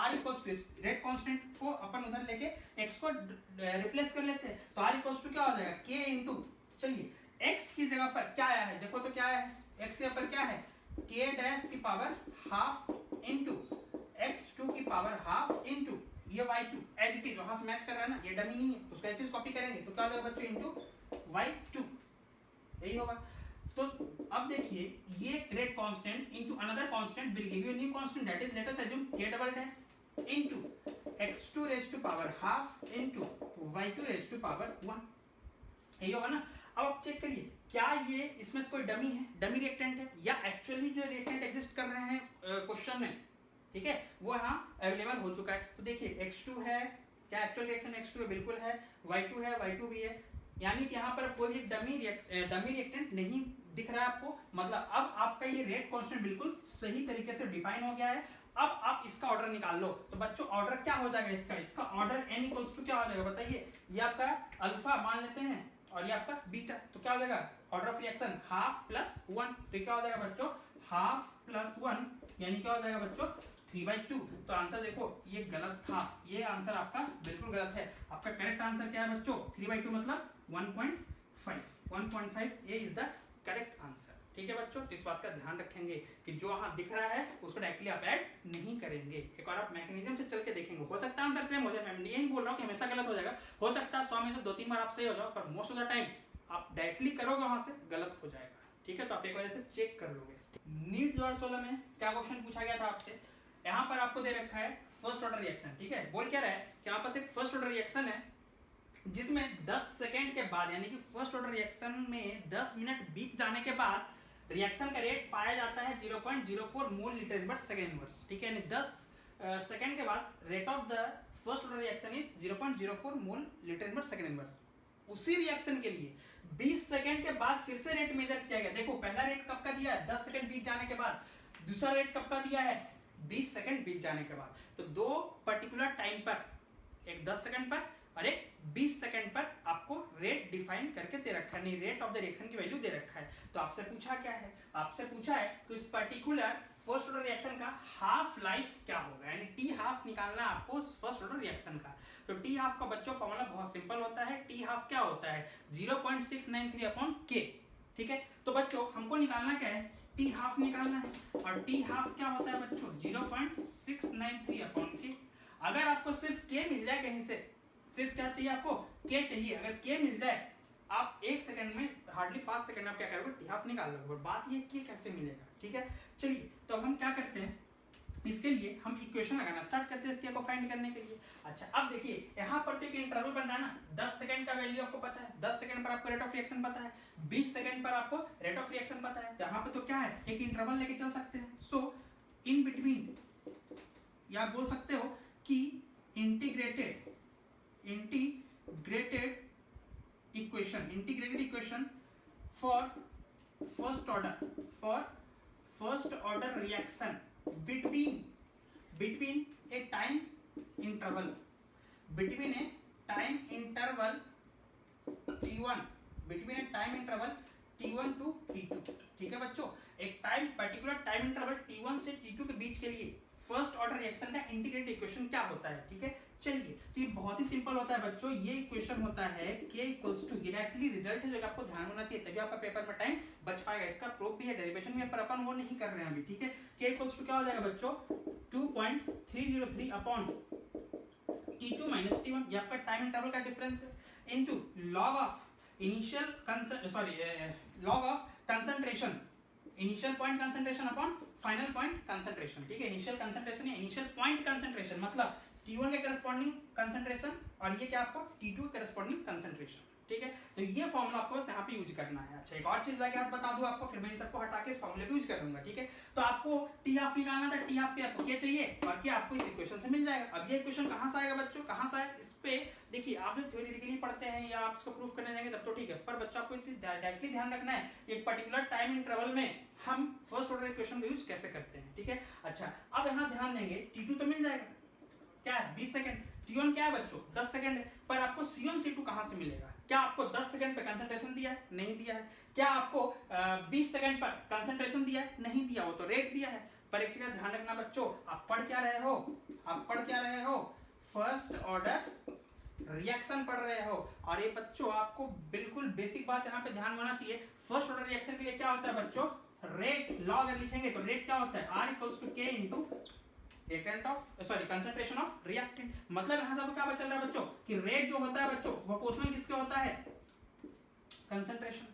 r equals to rate constant को अपन उधर लेके x को रिप्लेस कर लेते हैं, तो r इक्वल्स टू क्या हो जाएगा, k इनटू, चलिए x की जगह पर क्या आया है, देखो तो क्या है, x की जगह पर क्या है, k डैश की पावर हाफ इनटू x2 की पावर हाफ इनटू ये y2 एज इट इज, वहां से मैच कर रहा है ना, ये डमी नहीं है, उसको एज इट इज कॉपी करेंगे तो क्या हो जाएगा बच्चों, इनटू y2, यही होगा। तो अब देखिए ये rate constant into another constant will give you new constant, that is let us assume k double dash into x2 raise to power half into y2 raise to power 1, यही होगा ना। अब आप चेक करिए क्या ये इसमें से कोई डमी है, डमी रिएक्टेंट है, या एक्चुअली जो रिएक्टेंट एग्जिस्ट कर रहे हैं क्वेश्चन में, ठीक है, वो यहाँ अवेलेबल हो चुका है। तो देखिए x2 है, क्या एक्चुअल रिएक्शन x2 है, बिल्कुल है, y2 है, y2 भी है, यानी कि यहाँ पर कोई भी डमी रिएक्टेंट नहीं दिख रहा है आपको, मतलब अब आपका ये रेट कांस्टेंट बिल्कुल सही तरीके से डिफाइन हो गया है। अब आप इसका ऑर्डर निकाल लो, तो बच्चों ऑर्डर क्या हो जाएगा इसका ऑर्डर n इक्वल्स टू क्या हो जाएगा बताइए, ये आपका अल्फा मान लेते हैं और ये आपका बीटा, तो क्या हो जाएगा order of reaction half plus 1, तो क्या हो जाएगा बच्चों, हाफ प्लस 1 यानी क्या हो जाएगा बच्चों 3/2। तो आंसर देखो ये गलत था, ये आंसर आपका बिल्कुल गलत है। आपका करेक्ट आंसर क्या है बच्चों, 3/2 मतलब 1.5 ये इज द करेक्ट आंसर। ठीक है बच्चों, तो इस बात का ध्यान रखेंगे कि जो वहां दिख रहा है उसको डायरेक्टली आप ऐड नहीं करेंगे, एक बार आप मैकेनिज्म से चल के देखेंगे, हो सकता है आंसर सेम हो जाए, मैं यही बोल रहा हूँ कि हमेशा गलत हो जाएगा, हो सकता है 100 में से 2-3 बार आप सही हो जाओ, पर मोस्ट ऑफ द टाइम आप डायरेक्टली करोगे वहां से गलत हो जाएगा। ठीक है, तो आप एक बार से चेक कर लोगे। नीट 2016 में क्या क्वेश्चन पूछा गया था आपसे, यहाँ पर आपको दे रखा है फर्स्ट ऑर्डर रिएक्शन, ठीक है, बोल क्या रहा है कि यहाँ पर एक फर्स्ट ऑर्डर रिएक्शन है जिसमें 10 सेकंड के बाद, यानी कि फर्स्ट ऑर्डर रिएक्शन में 10 मिनट बीत जाने के बाद रिएक्शन का रेट पाया जाता है 0.04 मोल लीटर पर सेकेंड इनवर्स। ठीक है, यानी 10 सेकंड के बाद rate of the first order reaction is 0.04 mole litre पर सेकेंड इनवर्स। उसी रिएक्शन के लिए 20 सेकंड के बाद फिर से रेट मेजर किया गया। देखो पहला रेट कब का दिया है, 10 सेकंड बीत जाने के बाद, दूसरा रेट कब का दिया है, 20 सेकंड बीत जाने के बाद। तो दो पर्टिकुलर टाइम पर, एक 10 सेकंड पर और एक 20 सेकंड पर आपको रेट डिफाइन करके दे रखा है, नहीं रेट ऑफ द रिएक्शन की वैल्यू दे रखा है। तो आपसे पूछा क्या है, आपसे पूछा है तो इस पर्टिकुलर फर्स्ट ऑर्डर रिएक्शन का हाफ लाइफ क्या होगा, यानी टी हाफ निकालना आपको फर्स्ट ऑर्डर रिएक्शन का। तो टी हाफ का बच्चों फॉर्मूला बहुत सिंपल होता है, टी हाफ क्या होता है 0.693 अपॉन के। ठीक है, तो बच्चों हमको निकालना क्या है, टी हाफ निकालना है, और टी हाफ क्या होता है बच्चों 0.693 अपॉन के। अगर आपको सिर्फ के मिल जाए कहीं से, सिर्फ क्या चाहिए आपको के चाहिए, अगर के मिल जाए आप 1 सेकंड में, हार्डली 5 सेकंड में आप क्या करोगे टी हाफ निकाल लोगे, बात ये के कैसे मिलेगा। ठीक है, चलिए तो अब हम क्या करते हैं, इसके लिए हम इक्वेशन लगाना स्टार्ट करते हैं इसके को फाइंड करने के लिए। अच्छा अब देखिए यहाँ पर तो एक इंटरवल बन रहा है ना, 10 सेकंड का वैल्यू आपको पता है, 10 सेकंड पर आपको रेट ऑफ रिएक्शन पता है, 20 सेकंड पर आपको रेट ऑफ रिएक्शन पता है, तो यहाँ पे तो क्या है एक इंटरवल लेके चल सकते हैं। सो इन बिटवीन या बोल सकते हो कि integrated equation for first order reaction between a time interval t1 to t2। ठीक है बच्चों, एक पर्टिकुलर टाइम इंटरवल t1 से t2 के बीच के लिए फर्स्ट ऑर्डर रिएक्शन का इंटीग्रेटेड इक्वेशन क्या होता है। ठीक है, चलिए तो ये बहुत ही सिंपल होता है बच्चों, ये इक्वेशन होता है k इक्वल्स टू, ये एक्चुअली रिजल्ट है जो आपको ध्यान होना चाहिए, तभी आपका पेपर में टाइम बच पाएगा। इसका प्रूफ भी है, डेरिवेशन भी है, पर अपन वो नहीं कर रहे हैं अभी। ठीक है, k इक्वल्स टू क्या हो जाएगा बच्चों 2.303 अपॉन t2 माइनस t1, ये आपका टाइम इंटरवल का डिफरेंस है, into log of concentration, initial point concentration upon final point concentration. ठीक है, इनिशियल कंसंट्रेशन या इनिशियल पॉइंट कंसंट्रेशन मतलब T1 के करस्पॉन्डिंग कंसंट्रेशन और ये क्या आपको T2 के करस्पॉन्डिंग कंसंट्रेशन। ठीक है, तो ये फॉर्मूला आपको बस यहाँ पे यूज करना है। अच्छा एक और चीज लगे आप बता दूं आपको, फिर मैं इन सबको हटा के इस फॉर्मूले को यूज कर लूंगा। ठीक है, तो आपको टी हाफ निकालना था, टी हाफ के आपको क्या चाहिए और क्या आपको इस इक्वेशन से मिल जाएगा। अब ये इक्वेशन कहाँ से आएगा बच्चों, कहाँ से आएगा, इस पे देखिए आप जब थ्योरेटिकली पढ़ते हैं या आप इसको प्रूफ करने जाएंगे तब तो ठीक है, पर बच्चों आपको डायरेक्टली ध्यान रखना है एक पर्टिकुलर टाइम इंटरवल में हम फर्स्ट ऑर्डर इक्वेशन को यूज कैसे करते हैं। ठीक है, अच्छा अब यहाँ ध्यान देंगे T2 तो मिल जाएगा क्या है 20 सेकंड, T1 क्या है बच्चों 10 सेकंड है, पर आपको C1 C2 कहां से मिलेगा? क्या आपको 10 सेकंड पे कंसंट्रेशन दिया है? नहीं दिया है। क्या आपको 20 सेकंड पर कंसंट्रेशन दिया है? नहीं दिया, वो तो रेट दिया है। पर एक चीज का ध्यान रखना बच्चों, आप पढ़ क्या रहे हो? आप पढ़ क्या रहे हो? फर्स्ट ऑर्डर रिएक्शन पढ़ रहे हो। और ये बच्चों आपको बिल्कुल बेसिक बात यहाँ पे ध्यान होना चाहिए, फर्स्ट ऑर्डर रिएक्शन के लिए क्या होता है बच्चों? रेट। लॉग अगर लिखेंगे तो रेट क्या होता है? R equals to K into reactant of sorry concentration of reactant. मतलब यहां से आपको क्या पता चल रहा है बच्चों कि रेट जो होता है बच्चों प्रोपोर्शनल किसके होता है? कंसंट्रेशन।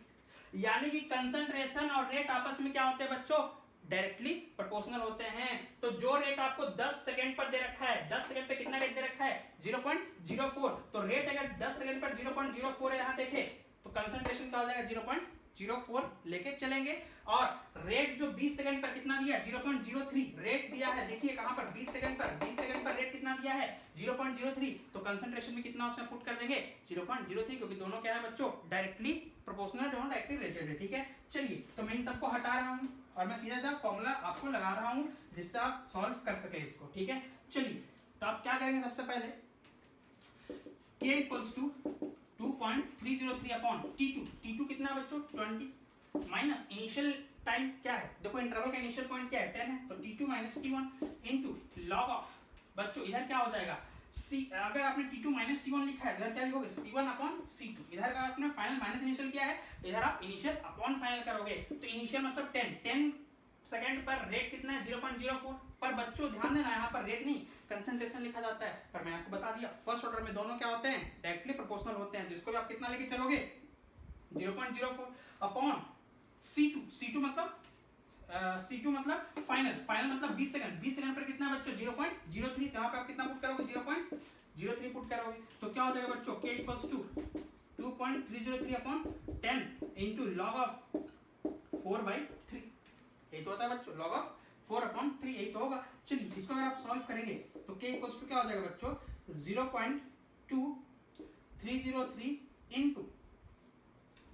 यानी कि कंसंट्रेशन और रेट आपस में क्या होते हैं बच्चों? डायरेक्टली प्रोपोर्शनल होते हैं। तो जो रेट आपको 10 सेकंड पर दे रखा है, 10 सेकंड पे कितना रेट दे रखा है? 0.04। तो रेट अगर 10 सेकंड पर 0.04 है, यहां देखें तो कंसंट्रेशन क्या हो जाएगा? 0.04 लेके चलेंगे। और रेट जो 20 सेकंड पर कितना दिया? 0.03 रेट दिया है। देखिए कहां पर? 20 सेकंड पर रेट कितना दिया है? 0.03। तो कंसंट्रेशन में कितना उसमें पुट कर देंगे? 0.03, क्योंकि दोनों क्या है बच्चों? डायरेक्टली प्रोपोर्शनल, दोनों डायरेक्टली रिलेटेड है। ठीक है, चलिए तो मैं इन सबको हटा रहा हूं और मैं सीधा सीधा फॉर्मूला आपको लगा रहा हूं जिससे आप सॉल्व कर सके इसको। ठीक है, चलिए तो आप क्या करेंगे? सबसे पहले k equals to 2.303 upon T2 कितना बच्चों? 20 माइनस इनिशियल टाइम क्या है? देखो इंटरवल का इनिशियल पॉइंट क्या है? 10 है। तो T2 minus T1 into log of बच्चों इधर क्या हो जाएगा? अगर आपने T2 माइनस T1 लिखा है, इधर क्या लिखोगे? C1 upon C2। इधर का आपने फाइनल माइनस इनिशियल किया है, इधर आप इनिशियल अपॉन फाइनल करोगे। तो इनिशियल मतलब 10 सेकंड पर रेट कितना है? 0.04। पर बच्चों ध्यान देना, यहाँ पर रेट नहीं कंसंट्रेशन लिखा जाता है। पर मैं आपको बता दिया फर्स्ट ऑर्डर में दोनों क्या होते हैं? डायरेक्टली प्रोपोर्शनल होते हैं। जिसको भी आप कितना लेके चलोगे? 0.04 अपॉन C2 मतलब फाइनल मतलब 20 सेकंड पर कितना बच्चों? 0.03। यहाँ पे आप कितना पुट करोगे? 0.03 पुट करोगे। तो क्या हो जाएगा बच्चों? K equals to 2.303 upon 10 into log of 4/3। यही तो होता है बच्चों, लॉग ऑफ 4/3 यही तो होगा। चलिए इसको अगर आप सॉल्व करेंगे तो k इक्वल्स टू क्या हो जाएगा बच्चों? 0.2303 इनटू,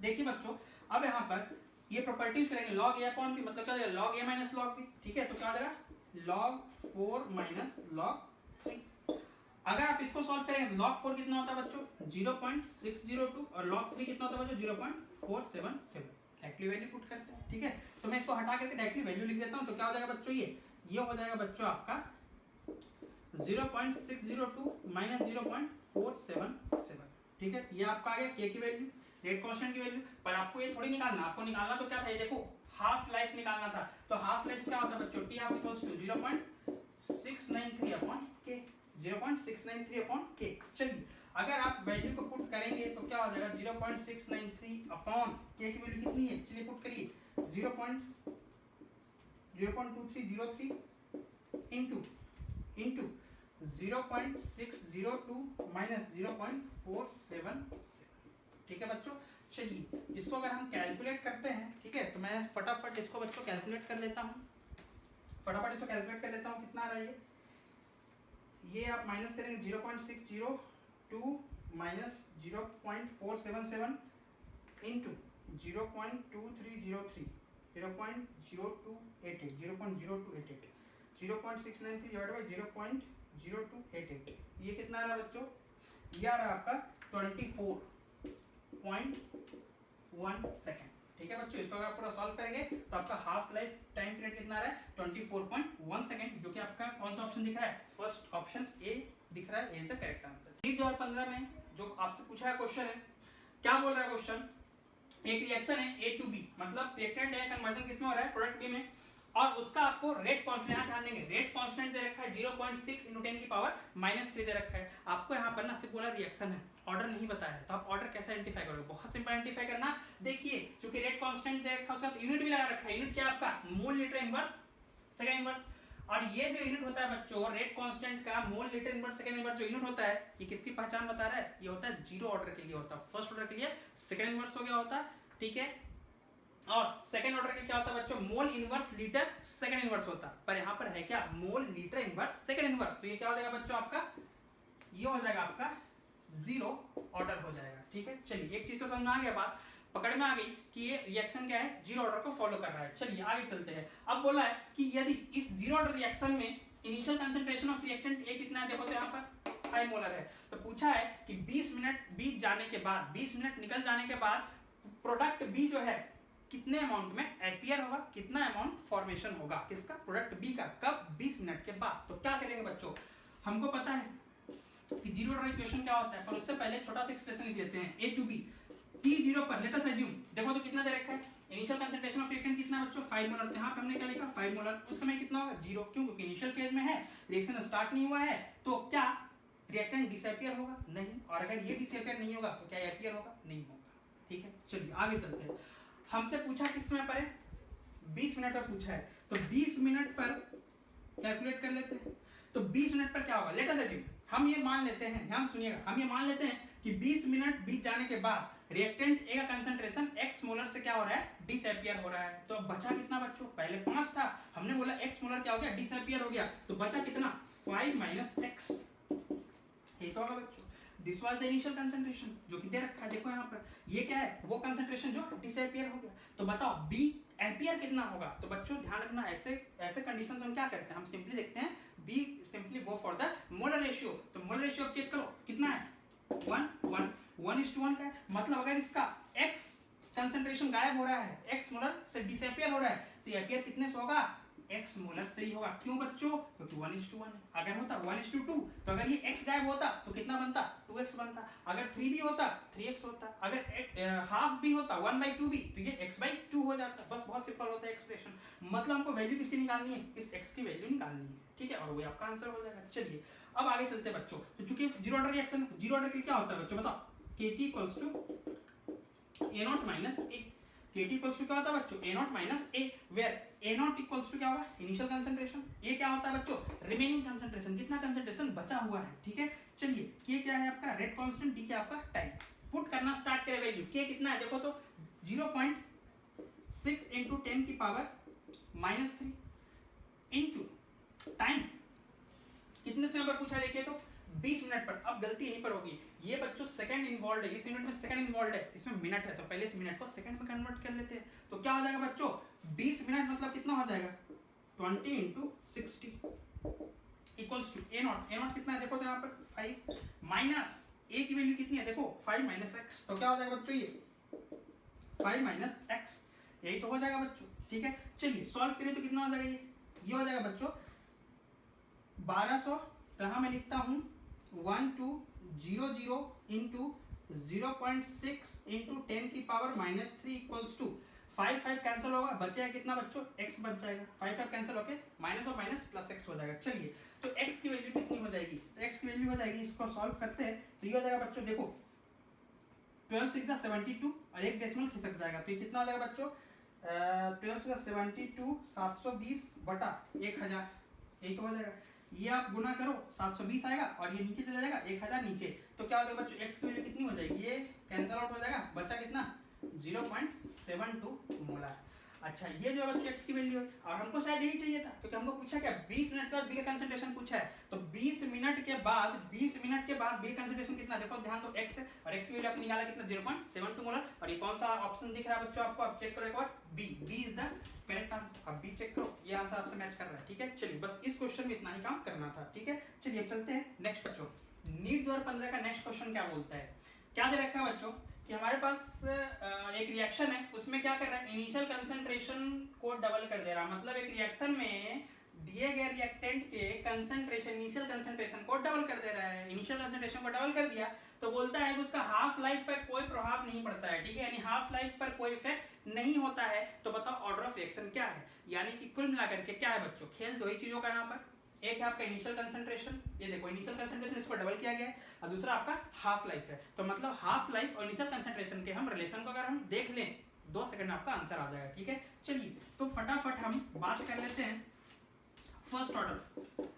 देखिए बच्चों अब यहाँ पर ये प्रॉपर्टीज करेंगे, log a अपॉन b मतलब क्या हो जाएगा? log a minus log b। ठीक है, तो क्या हो जाएगा? log 4 minus log 3। अगर आप इसको सॉल्व करेंगे तो log 4 कितना होता है बच्चों? 0.602 और log 3 कितना होता है बच्चों? 0.477। डायरेक्टली वैल्यू पुट करते हैं। ठीक है, तो मैं इसको हटा करके डायरेक्टली वैल्यू लिख देता हूं। तो क्या हो जाएगा बच्चों? ये हो जाएगा बच्चों आपका 0.602 माइनस 0.477। ठीक है, ये आपका आ गया k की वैल्यू, रेट कांस्टेंट की वैल्यू। पर आपको ये थोड़ी निकालना, आपको निकालना तो क्या था? ये देखो हाफ लाइफ निकालना था। तो हाफ लाइफ क्या होता है बच्चों? T half equals to 0.693 upon k। 0.693 upon k। चलिए अगर आप वैल्यू को पुट करेंगे तो क्या हो जाएगा? 0.693 अपॉन k की वैल्यू कितनी है? चलिए पुट करिए 0.2303 इनटू 0.602 माइनस 0.477। ठीक है बच्चों, चलिए इसको अगर हम कैलकुलेट करते हैं, ठीक है, तो मैं फटाफट इसको बच्चों कैलकुलेट कर लेता हूँ। कितना आ रहा है ये आप माइनस करेंगे 0.602 माइनस 0.477 इनटू 0.2303 0.0288 0.693 डिवाइड बाय 0.0288। ये कितना आ रहा है बच्चों? ये आ रहा है आपका 24.1 सेकेंड। ठीक है बच्चों, इसको अगर आप पूरा सॉल्व करेंगे तो आपका हाफ लाइफ टाइम पीरियड कितना आ रहा है? 24.1 सेकेंड, जो कि आपका कौन सा ऑप्शन दिख रहा है? फर्स्ट ऑप्शन ए दिख रहा है। ए इज द करेक्ट आंसर। 2015 में जो आपसे पूछा है क्वेश्चन है, क्या बोल रहा है क्वेश्चन? एक रिएक्शन है A to B, मतलब रिएक्टेंट है, कन्वर्जन किसमें हो रहा है? प्रोडक्ट B में। और उसका आपको रेट कांस्टेंट, यहाँ ध्यान देंगे, रेट कांस्टेंट दे रखा है 0.6 × 10⁻³ दे रखा है। आपको यहाँ पर ना सिर्फ बोला रिएक्शन है, ऑर्डर नहीं बताया है। तो आप ऑर्डर कैसे आइडेंटिफाई करोगे? बहुत सिंपल आइडेंटिफाई करना। देखिए चूंकि रेट कांस्टेंट दे रखा है उसका यूनिट भी लगा रखा है। यूनिट क्या आपका? Mole litre inverse second inverse. और ये जो यूनिट होता है बच्चों रेट कांस्टेंट का, mole litre inverse second inverse जो यूनिट होता है, ये किसकी पहचान बता रहा है? ये होता है जीरो ऑर्डर के लिए होता है। फर्स्ट ऑर्डर के लिए सेकंड इनवर्स हो गया होता है। ठीक है, और सेकंड ऑर्डर के क्या होता है बच्चों? Mole inverse litre second inverse होता है। पर यहाँ पर है क्या? Mole litre inverse second inverse. तो ये क्या हो जाएगा बच्चों आपका? ये हो जाएगा आपका जीरो ऑर्डर हो जाएगा। ठीक है, चलिए एक चीज तो समझ में आ गया, बात पकड़ में आ गई कि ये रिएक्शन क्या है? जीरो ऑर्डर को फॉलो कर रहा है। चलिए आगे चलते हैं। अब बोला है कि यदि इस जीरो ऑर्डर रिएक्शन में initial concentration of reactant A कितना है? देखो तो यहाँ पर 5 मोलर है। तो पूछा है कि 20 मिनट बीत जाने के बाद, 20 मिनट निकल जाने के बाद प्रोडक्ट बी जो है कितने अमाउंट में एपियर होगा, कितना अमाउंट फॉर्मेशन होगा किसका, प्रोडक्ट बी का, कब, 20 मिनट के बाद। तो क्या करेंगे बच्चों, हमको पता है कि जीरो ऑर्डर इक्वेशन क्या होता है, पर उससे पहले छोटा सा एक्सप्रेशन लिख लेते हैं। ए टू बी T0 पर लेट अस अज्यूम, देखो तो कितना दे रखा है, इनिशियल कंसंट्रेशन ऑफ रिएक्टेंट कितना बच्चों 5 मोलर। यहाँ पे हमने क्या लिखा 5 मोलर, उस समय कितना होगा 0, क्यों, क्योंकि इनिशियल फेज में है, रिएक्शन स्टार्ट नहीं हुआ है, तो क्या रिएक्टेंट डिसअपियर होगा, नहीं, और अगर ये डिसअपियर नहीं होगा तो क्या एपियर होगा, नहीं होगा। ठीक है, चलिए आगे चलते हैं। हमसे पूछा किस समय पर है, 20 मिनट पर पूछा है, तो 20 मिनट पर कैलकुलेट कर लेते हैं। तो 20 मिनट पर क्या होगा, लेट अस अज्यूम, हम ये मान लेते हैं, ध्यान सुनिएगा, हम ये मान लेते हैं कि 20 मिनट बीत जाने के बाद रिएक्टेंट ए का कंसंट्रेशन x मोलर से क्या हो रहा है, डिसअपियर हो रहा है। तो अब बचा कितना बच्चों, पहले 5 था, हमने बोला x मोलर क्या हो गया, डिसअपियर हो गया, तो बचा कितना 5 माइनस x, ये तो होगा बच्चों। This was the initial concentration जो कि दे रखा है, देखो यहाँ पर ये क्या है, वो कंसंट्रेशन जो डिसअपियर हो गया। तो बताओ b एम्पियर कितना होगा। तो बच्चों ध्यान रखना, ऐसे कंडीशंस हम क्या करते हैं, हम सिंपली देखते हैं b simply go for the molar ratio. तो मोलर रेशियो चेक करो कितना है, 1:1 का है, मतलब अगर इसका x कंसंट्रेशन गायब हो रहा है, x मोलर से डिसअपियर हो रहा है, तो ये एपियर कितने से होगा, x मोलर से ही होगा। क्यों बच्चों, क्योंकि 1:1 है। अगर होता 1:2, तो अगर ये x गायब होता तो कितना बनता, 2x बनता। अगर 3 भी होता 3x होता। अगर हाफ भी होता 1/2 भी, तो ये x/2 हो जाता। बस बहुत सिंपल होता है एक्सप्रेशन। मतलब हमको वैल्यू किसकी निकालनी है, इस x की वैल्यू निकालनी है, ठीक है, और वो आपका आंसर हो जाएगा। चलिए अब आगे चलते हैं बच्चों। तो चूंकि zero order reaction, zero order के लिए क्या होता है बच्चों, बताओ, KT = A0 minus A। KT = क्या होता है बच्चों, A0 minus A, where A0 = क्या होगा, इनिशियल कंसंट्रेशन, A क्या होता है बच्चों, रिमेनिंग कंसंट्रेशन, कितना कंसंट्रेशन बचा हुआ है। ठीक है, चलिए K क्या है आपका, रेट कांस्टेंट, D क्या आपका टाइम। पुट करना स्टार्ट करें वैल्यू, K कितना है देखो तो 0.6 × 10⁻³ इनटू टाइम कितने समय पर पूछा, देखिए तो 20 मिनट पर। अब गलती यहीं पर होगी, ये बच्चों सेकंड इन्वॉल्व है, इस यूनिट में सेकंड इन्वॉल्व है, इसमें मिनट है, तो पहले इस मिनट को सेकंड में कन्वर्ट कर लेते हैं। तो क्या हो जाएगा बच्चों, 20 मिनट मतलब कितना हो जाएगा, 20 × 60 इक्वल्स टू A0 कितना है देखो तो यहाँ पर 5 माइनस A की वैल्यू कितनी है देखो 5 माइनस x। तो क्या हो जाएगा बच्चों, ये 5 माइनस x, यही तो हो जाएगा बच्चों। ठीक है, चलिए सॉल्व करिए तो कितना हो जाएगा, ये हो जाएगा बच्चों 1200। तो यहाँ मैं लिखता हूँ 1200 into 0.6 into 10⁻³ equals to 5 cancel होगा, बचेगा कितना बच्चों, x बच जाएगा, 5 कैंसिल होके माइनस और माइनस प्लस x हो जाएगा। चलिए तो x की वैल्यू कितनी हो जाएगी, तो x की वैल्यू हो जाएगी, इसको सॉल्व करते हैं तो ये हो जाएगा बच्चों, देखो 12 × 6 = 72 और एक डेसिमल खिसक जाएगा, तो ये कितना हो जाएगा बच्चों, 12 × 6 = 72 720/1000, यही तो हो जाएगा। ये आप गुना करो 720 आएगा और ये नीचे चला जाएगा 1000 नीचे, तो क्या हो जाएगा बच्चों, x की वैल्यू कितनी हो जाएगी, ये कैंसिल आउट हो जाएगा, बचा कितना 0.72 मोलर। अच्छा ये जो है बच्चों x की वैल्यू है, और हमको शायद यही चाहिए था क्योंकि हमको पूछा क्या 20 मिनट के बाद b का कंसंट्रेशन पूछा है। तो 20 मिनट के बाद b का कंसंट्रेशन कितना, देखो ध्यान दो x है और x की वैल्यू आपने निकाला कितना 0.72 मोलर। और ये कौन सा ऑप्शन दिख रहा है बच्चों आपको, आप चेक करो एक बार, b is the correct answer. अब b चेक करो, ये आंसर आपसे मैच कर रहा है। ठीक है, चलिए बस इस क्वेश्चन में इतना ही काम करना था। ठीक है, चलिए अब चलते हैं नेक्स्ट बच्चों। नीट 2015 का नेक्स्ट क्वेश्चन क्या बोलता है, क्या दे रखा है बच्चों कि हमारे पास एक रिएक्शन है, उसमें क्या कर रहा है, इनिशियल कंसंट्रेशन को डबल कर दे रहा है। मतलब एक रिएक्शन में दिए गए रिएक्टेंट के कंसंट्रेशन, इनिशियल कंसंट्रेशन को डबल कर दे रहा है। इनिशियल कंसंट्रेशन को डबल कर दिया तो बोलता है कि उसका हाफ लाइफ पर कोई प्रभाव नहीं पड़ता है। ठीक है, यानी हाफ लाइफ पर कोई इफेक्ट नहीं होता है। तो बताओ ऑर्डर ऑफ रिएक्शन क्या है, यानी कि कुल मिलाकर के क्या है बच्चों, खेल दो ही चीजों का यहाँ पर, एक है आपका इनिशियल कंसंट्रेशन, ये देखो इनिशियल कंसंट्रेशन इसको डबल किया गया है, और दूसरा आपका हाफ लाइफ है। तो मतलब हाफ लाइफ और इनिशियल कंसंट्रेशन के हम रिलेशन को अगर हम देख लें 2 सेकंड में आपका आंसर आ जाएगा। ठीक है, चलिए तो फटाफट हम बात कर लेते हैं फर्स्ट ऑर्डर,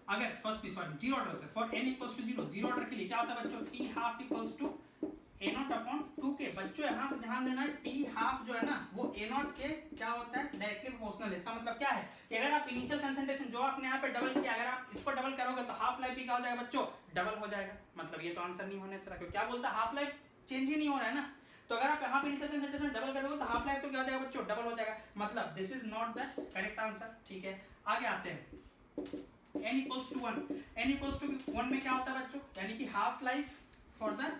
अगर फर्स्ट सॉरी जीरो ऑर्डर से, फॉर n = 0, जीरो ऑर्डर के लिए क्या होता है बच्चों, t½ = A0/2 के। बच्चों यहाँ से ध्यान देना, t½ जो है ना वो A0 के क्या होता है, डायरेक्टली प्रोपोर्शनल है। इसका मतलब क्या है कि अगर आप इनिशियल कंसंट्रेशन जो आपने यहाँ पे डबल किया, अगर आप इसको डबल करोगे तो हाफ लाइफ भी क्या हो जाएगा बच्चों, डबल हो जाएगा। मतलब ये तो आंसर नहीं होने से रहा, क्योंकि क्या बोलता है हाफ लाइफ चेंज ही नहीं हो रहा है ना। तो अगर आप यहाँ पे इनिशियल कंसंट्रेशन डबल कर दोगे तो हाफ लाइफ तो क्या हो जाएगा बच्चों, डबल हो जाएगा। मतलब this is not the correct answer. ठीक है, आगे आते हैं। n equals to 1, n equals to 1 में क्या होता है बच्चों, यानी कि half life for the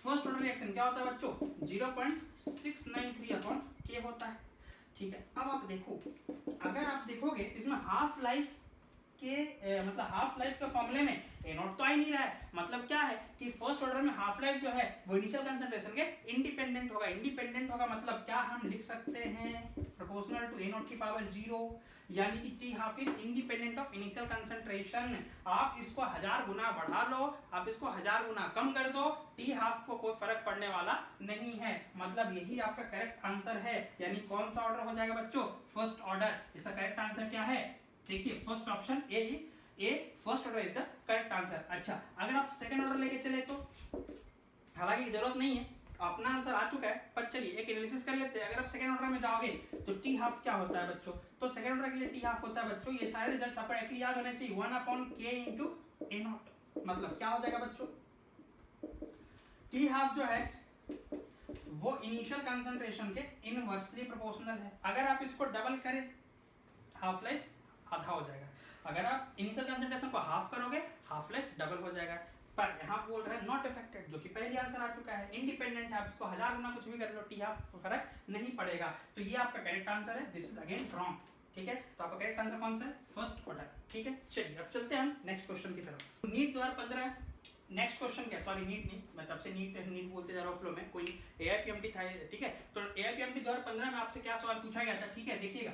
first order reaction क्या होता है बच्चों, 0.693 अपॉन के होता है। ठीक है, अब आप देखो, अगर आप देखोगे इसमें हाफ लाइफ के मतलब हाफ लाइफ के फॉर्मूले में ए नॉट तो आ ही नहीं रहा है, मतलब क्या है कि फर्स्ट ऑर्डर में हाफ लाइफ जो है वो इनिशियल कंसंट्रेशन के इंडिपेंडेंट होगा। इंडिपेंडेंट होगा मतलब क्या, हम लिख सकते हैं प्रोपोर्शनल टू ए नॉट की पावर 0, यानी कि T half is independent of initial concentration. आप इसको 1000 गुना बढ़ा लो, आप इसको 1000 गुना कम कर दो, टी हाफ को कोई फर्क पड़ने वाला नहीं है। मतलब यही आपका करेक्ट आंसर है, यानी कौन सा ऑर्डर हो जाएगा बच्चों, फर्स्ट ऑर्डर। इसका करेक्ट आंसर क्या है, देखिए first option A first order is the correct answer. अच्छा, अगर आप सेकंड ऑर्डर लेके चले तो हालांकि जरूरत नहीं है, अपना आंसर आ चुका है, पर चलिए एक एनालिसिस कर लेते हैं। अगर आप सेकंड ऑर्डर में जाओगे तो टी हाफ क्या होता है बच्चों, तो सेकंड ऑर्डर के लिए टी हाफ होता है बच्चों, ये सारे रिजल्ट्स आपको एक्चुअली याद होने चाहिए, 1 अपॉन के इनटू ए नॉट। मतलब क्या हो जाएगा बच्चों, टी हाफ जो है वो इनिशियल कंसंट्रेशन के इनवर्सली प्रोपोर्शनल है। अगर आप इसको डबल करें हाफ लाइफ आधा हो जाएगा, अगर आप इनिशियल कंसंट्रेशन को हाफ करोगे हाफ लाइफ डबल हो जाएगा। पर यहाँ बोल रहा है नॉट अफेक्टेड, जो कि पहले आंसर आ चुका है, इंडिपेंडेंट है, आप इसको 1000 गुना कुछ भी कर लो, टी हाफ फर्क नहीं पड़ेगा। तो ये आपका करेक्ट आंसर है, दिस इज अगेन रॉन्ग। ठीक है, तो आपका करेक्ट आंसर कौन सा है, फर्स्ट ऑर्डर। ठीक है, चलिए अब चलते हैं हम नेक्स्ट क्वेश्चन की तरफ। नीट 2015 नेक्स्ट क्वेश्चन क्या, सॉरी नीट नहीं, मैं तब से नीट बोलते जा रहा हूँ फ्लो में, कोई एआईपीएमटी था। ठीक है, तो एआईपीएमटी 2015 में आपसे क्या सवाल पूछा गया था, ठीक है देखिएगा,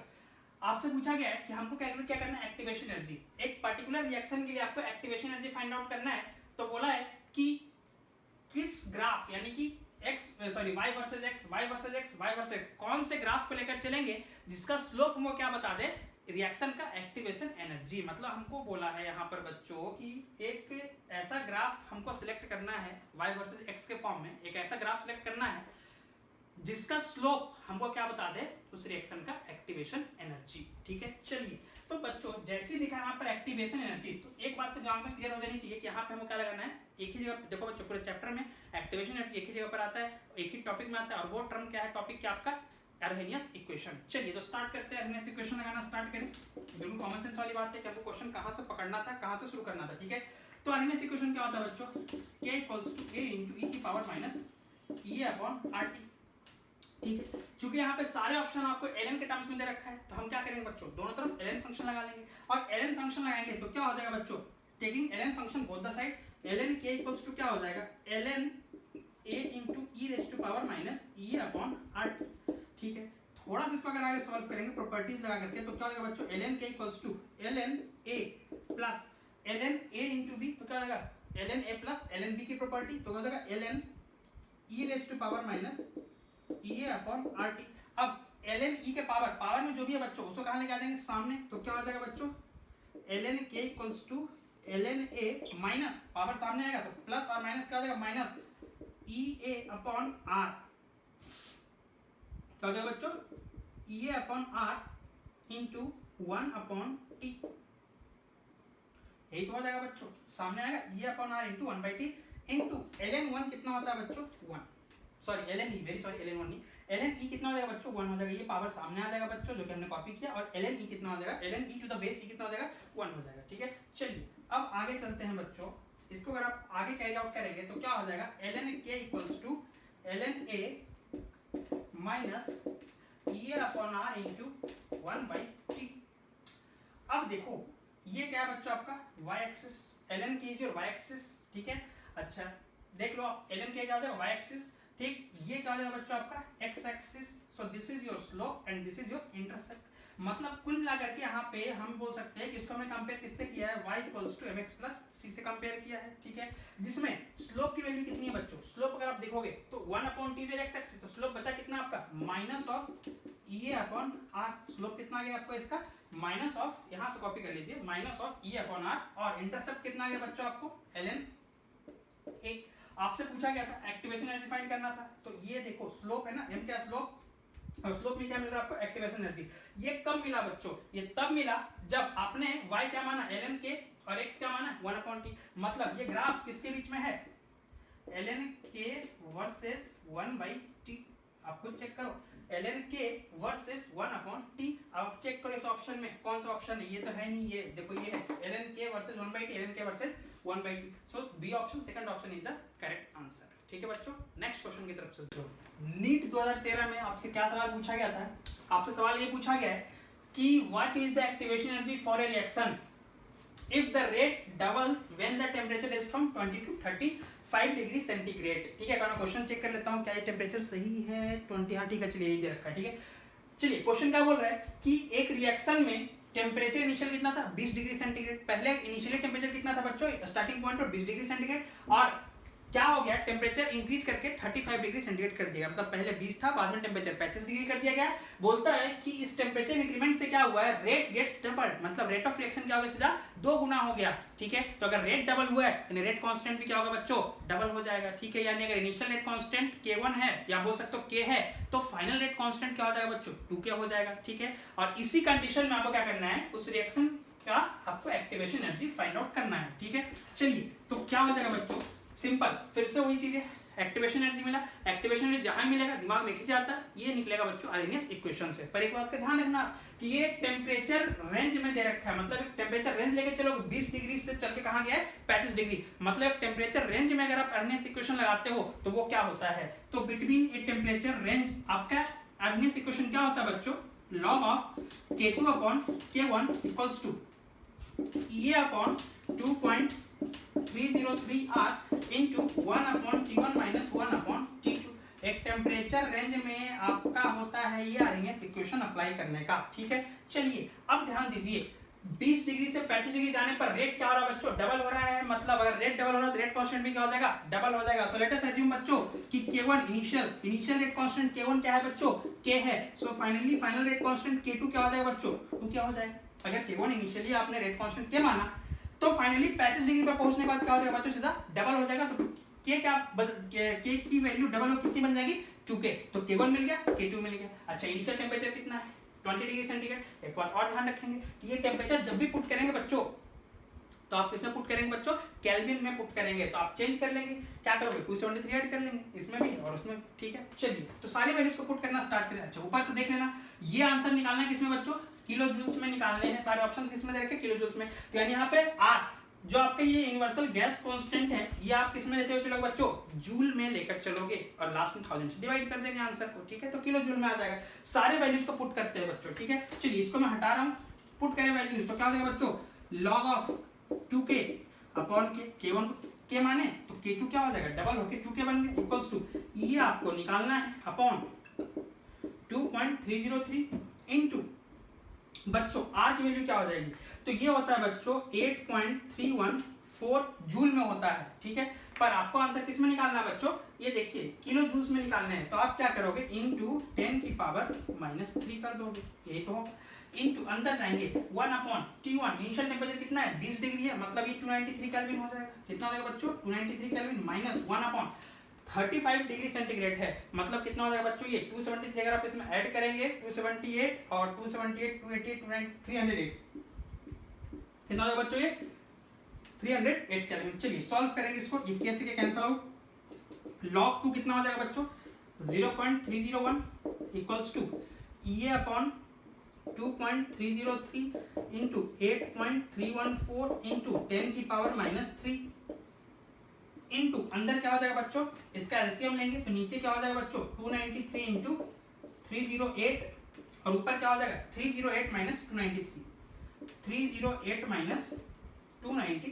आपसे पूछा गया है कि हमको कैलकुलेट क्या करना है, एक्टिवेशन एनर्जी। एक पर्टिकुलर रिएक्शन के लिए आपको एक्टिवेशन एनर्जी फाइंड आउट करना है। तो बोला है कि किस ग्राफ, यानी कि y versus x, y versus x, y versus x, कौन से ग्राफ को लेकर चलेंगे जिसका स्लोप हमको क्या बता दे, रिएक्शन का एक्टिवेशन एनर्जी। मतलब हमको बोला है यहाँ पर बच्चों कि एक ऐसा ग्राफ हमको सिलेक्ट करना है y वर्सेस x के फॉर्म में, एक ऐसा ग्राफ सिलेक्ट करना है जिसका स्लोप हमको क्या बता दे, उस रिएक्शन का एक्टिवेशन एनर्जी। ठीक है, चलिए तो बच्चों जैसे ही दिखा यहाँ पर एक्टिवेशन एनर्जी, तो एक बात तो दिमाग में क्लियर हो जानी चाहिए कि यहाँ पे हमको क्या लगाना है, एक ही जगह। देखो बच्चों पूरे चैप्टर में एक्टिवेशन एनर्जी एक ही जगह पर आता है, एक ही टॉपिक में आता है, और वो टर्म क्या है, टॉपिक क्या आपका, अर्हेनियस इक्वेशन। चलिए तो स्टार्ट करते हैं, अर्हेनियस इक्वेशन लगाना स्टार्ट करें। बिल्कुल कॉमन सेंस वाली बात है कि हमको क्वेश्चन कहाँ से पकड़ना था, कहाँ से शुरू करना था। ठीक है, तो अर्हेनियस इक्वेशन क्या होता है बच्चों, k equals to a into e की power minus e upon RT। ठीक है, चूंकि यहाँ पे सारे ऑप्शन आपको ln के टर्म्स में दे रखा है, तो हम क्या करेंगे बच्चों, दोनों तरफ ln फंक्शन लगा लेंगे, और ln फंक्शन लगाएंगे तो क्या हो जाएगा बच्चों, taking ln function both the side, ln k equals to क्या हो जाएगा, ln a into E raise to power minus e upon RT। ठीक है, थोड़ा सा इसको अगर आगे सॉल्व करेंगे प्रोपर्टीज लगा करके, तो क्या हो जाएगा बच्चों, ln k equals to ln a plus ln a into b, तो क्या हो जाएगा ln a plus ln b की प्रॉपर्टी, तो क्या हो जाएगा ln e raise to power minus e upon RT। अब ln e के पावर में जो भी है बच्चों उसको कहाँ लेके आ देंगे, सामने, तो क्या हो जाएगा बच्चों, ln k equals to ln a minus power सामने आएगा तो प्लस और माइनस क्या हो जाएगा, minus e a upon r। क्या हो जाएगा बच्चों, e a upon r into 1 upon t। यही तो हो जाएगा बच्चों, सामने आएगा e upon r into 1 by T into ln 1 कितना होता है बच्चों, 1, sorry ln e, very sorry ln 1 नहीं, ln e कितना हो जाएगा बच्चों, 1 हो जाएगा, ये पावर सामने आ जाएगा बच्चों जो कि हमने कॉपी किया, और ln e कितना हो जाएगा, ln e to the base e कितना हो जाएगा, 1 हो जाएगा। ठीक है, चलिए अब आगे चलते हैं बच्चों, इसको अगर आप आगे कैरी आउट करेंगे तो क्या हो जाएगा, ln k equals to ln a minus e upon r into 1 by T. अब देखो ये क्या है बच्चों, आपका y axis, ln k is your y axis. ठीक है, अच्छा देख लो आप, ln k क्या हो जाएगा, y एक्सिस। ठीक, ये क्या हो जाएगा बच्चों आपका x axis, so this is your slope and this is your intercept. मतलब कुल मिलाकर के यहाँ पे हम बोल सकते हैं कि इसको हमने कंपेयर किससे किया है, y equals to mx plus c से कंपेयर किया है। ठीक है, जिसमें स्लोप की वैल्यू कितनी है बच्चों, स्लोप अगर आप देखोगे तो 1 अपॉन टी x एक्सिस, तो स्लोप बचा कितना आपका, minus of e upon r। Slope कितना आ गया आपको इसका, माइनस ऑफ, यहाँ से कॉपी कर लीजिए, minus of e upon r, और इंटरसेप्ट कितना आ गया बच्चों आपको, ln a। आपसे पूछा गया था एक्टिवेशन एनर्जी फाइंड करना था, तो ये देखो स्लोप है ना, m क्या स्लोप, और स्लोप में क्या मिल रहा है आपको, एक्टिवेशन एनर्जी। ये कब मिला बच्चों, ये तब मिला जब आपने y क्या माना, ln k, और x क्या माना, 1 अपॉन t। मतलब ये ग्राफ किसके बीच में है, ln k versus 1 by t। आप खुद चेक करो, ln k वर्सेस 1/t। आप चेक करो इस ऑप्शन में कौन सा ऑप्शन है, ये तो है नहीं, ये देखो ये है ln k versus 1/t, ln k versus 1/t। So B option, second option is the correct answer. ठीक है बच्चों, नेक्स्ट क्वेश्चन की तरफ चलते। नीट 2013 में आपसे क्या सवाल पूछा गया था? आपसे सवाल ये पूछा गया है कि what is the activation energy for a reaction if the rate doubles when the temperature is from 20 to 35 degree centigrade. ठीक है, मैं क्वेश्चन चेक कर लेता हूँ क्या ये टेम्परेचर सही है 20, हाँ ठीक है, चलिए यही दे रखा है। ठीक है, चलिए क्वेश्चन क्या बोल रहा है कि एक रिएक्शन में टेम्परेचर इनिशियल कितना था 20 डिग्री सेंटीग्रेड। पहले इनिशियली टेम्परेचर कितना था बच्चों, स्टार्टिंग पॉइंट पर 20 डिग्री सेंटीग्रेड, और क्या हो गया टेम्परेचर इंक्रीज करके 35 डिग्री सेंटीग्रेड कर दिया। मतलब पहले 20 था, बाद में टेम्परेचर 35 डिग्री कर दिया गया। बोलता है कि इस टेम्परेचर इंक्रीमेंट से क्या हुआ है, रेट गेट्स डबल्ड, मतलब रेट ऑफ रिएक्शन क्या हो गया, सीधा 2 गुना हो गया। ठीक है, तो अगर रेट डबल हुआ है यानी रेट कांस्टेंट भी क्या होगा बच्चों, डबल हो जाएगा। ठीक है, यानी अगर इनिशियल रेट कांस्टेंट k1 है या बोल सकते हो k है, तो फाइनल रेट कांस्टेंट क्या हो जाएगा बच्चों, 2k हो जाएगा। ठीक है, और इसी कंडीशन में आपको क्या करना है, उस रिएक्शन का आपको एक्टिवेशन एनर्जी फाइंड आउट करना है। ठीक है, चलिए तो क्या हो जाएगा बच्चों, सिंपल, फिर से वही चीज है, एक्टिवेशन एनर्जी मिला, एक्टिवेशन एनर्जी जहां मिलेगा दिमाग में खींच जाता है, ये निकलेगा बच्चों आर्हेनियस इक्वेशन से। पर एक बात का ध्यान रखना कि ये टेम्परेचर रेंज में दे रखा है, मतलब एक टेम्परेचर रेंज लेके चलो 20 डिग्री से चल के कहां गया है 35 डिग्री, मतलब टेम्परेचर रेंज में अगर आप आर्हेनियस इक्वेशन लगाते हो तो वो क्या होता है, तो बिटवीन ए टेम्परेचर रेंज आपका आर्हेनियस इक्वेशन क्या होता है बच्चों, log of k2 upon k1 equals to ये upon 2.303 r into 1 upon t1 minus 1 upon t2। एक टेम्परेचर रेंज में आपका होता है ये आर्हेनियस इक्वेशन अप्लाई करने का। ठीक है, चलिए अब ध्यान दीजिए, 20 डिग्री से 35 डिग्री जाने पर रेट क्या हो रहा है बच्चों, डबल हो रहा है। मतलब अगर रेट डबल हो रहा है तो रेट कांस्टेंट भी क्या हो जाएगा, डबल हो जाएगा। सो लेट अस अज्यूम बच्चों कि k1 initial rate constant k1 क्या है बच्चों, k है। So finally final rate constant k2 क्या हो जाएगा बच्चों, 2 क्या हो जाएगा। अगर k1 इनिशियली आपने रेट कांस्टेंट k माना तो फाइनली 35 डिग्री पर पहुंचने के बाद क्या हो जाएगा बच्चों, सीधा डबल हो जाएगा। तो k क्या k की वैल्यू डबल हो कितनी बन जाएगी, 2k। तो k1 मिल गया, k2 मिल गया। अच्छा, इनिशियल टेम्परेचर कितना है 20 डिग्री सेंटीग्रेड। एक बात और ध्यान रखेंगे कि ये टेम्परेचर जब भी पुट करेंगे बच्चों तो आप किसमें पुट करेंगे बच्चों, केल्विन में पुट करेंगे। तो आप चेंज कर लेंगे, क्या करोगे 273 ऐड कर लेंगे इसमें भी और उसमें। ठीक है, चलिए तो सारी वैल्यूज को पुट करना स्टार्ट करें। अच्छा, ऊपर से देख लेना, ये आंसर निकालना है किसमें बच्चों, किलो जूल्स में निकालने हैं। सारे ऑप्शंस किसमें दे रखे, किलो जूल्स में। तो यानी यहाँ पे R जो आपका ये यूनिवर्सल गैस कांस्टेंट है, ये आप किसमें लेते हो चलोगे बच्चों, जूल में लेकर चलोगे और लास्ट में 1000 से डिवाइड कर देंगे आंसर को। ठीक है, तो किलो जूल में आ जाएगा। सारे वैल्यूज को पुट करते हैं बच्चों। ठीक है, चलिए इसको मैं हटा रहा हूँ, पुट करें वैल्यूज तो क्या हो जाएगा बच्चों, log of 2k upon k1 k माने तो k2 क्या हो जाएगा, डबल होके 2k बन गया इक्वल्स टू ये आपको निकालना है अपॉन 2.303 इनटू बच्चों r की वैल्यू क्या हो जाएगी, तो ये होता है बच्चों 8.314 जूल में होता है। ठीक है, पर आपको आंसर किस में निकालना है बच्चों, ये देखिए किलो जूल्स में निकालना है। तो आप क्या करोगे, इनटू 10 की पावर -3 कर दोगे, यही तो होगा। इनटू अंदर जाएंगे 1 अपॉन T1, इनिशियल टेम्परेचर कितना है 20 डिग्री है, मतलब ये 293 केल्विन हो जाएगा। कितना हो जाएगा बच्चों, 293 kelvin minus 1 upon 35 degree centigrade है, मतलब कितना हो जाएगा बच्चों, ये 273 अगर आप इसमें ऐड करेंगे 278 और 278 288 308 कितना हो जाएगा बच्चों, ये 308 केल्विन। चलिए सॉल्व करेंगे इसको, ये कैसे के कैंसिल आउट। log 2 कितना हो जाएगा बच्चों 0.301 इक्वल्स टू ये अपॉन 2.303 इंटू 8.314 इंटू 10 की पावर -3 इंटू अंदर क्या हो जाएगा बच्चों, इसका एलसीएम लेंगे तो नीचे क्या हो जाएगा बच्चों 293 इंटू 308 और ऊपर क्या हो जाएगा 308 माइनस 293 308 माइनस 293।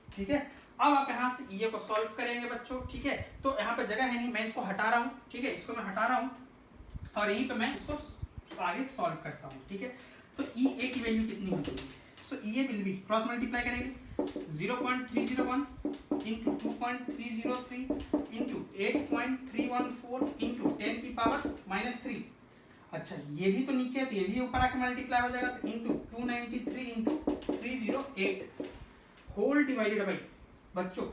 ठीक है, अब आप यहाँ से ये को सॉल्व करेंगे बच्चों। ठीक है, तो यहाँ पे जगह है नहीं, मैं इसको हटा रहा हूँ। ठीक है, इसको मैं हटा रहा हूँ और यहीं पे मैं इसको आगे सॉल्व करता हूँ। ठीक है, तो ई ए की वैल्यू कितनी हो जाएगी, सो ई ए विल बी क्रॉस मल्टीप्लाई करेंगे 0.301 इंटू 2.303 इंटू 8.314 इंटू 10 की पावर -3। अच्छा, ये भी तो नीचे है तो ये भी ऊपर आके मल्टीप्लाई हो जाएगा, तो into 293 into 308 whole divided by बच्चों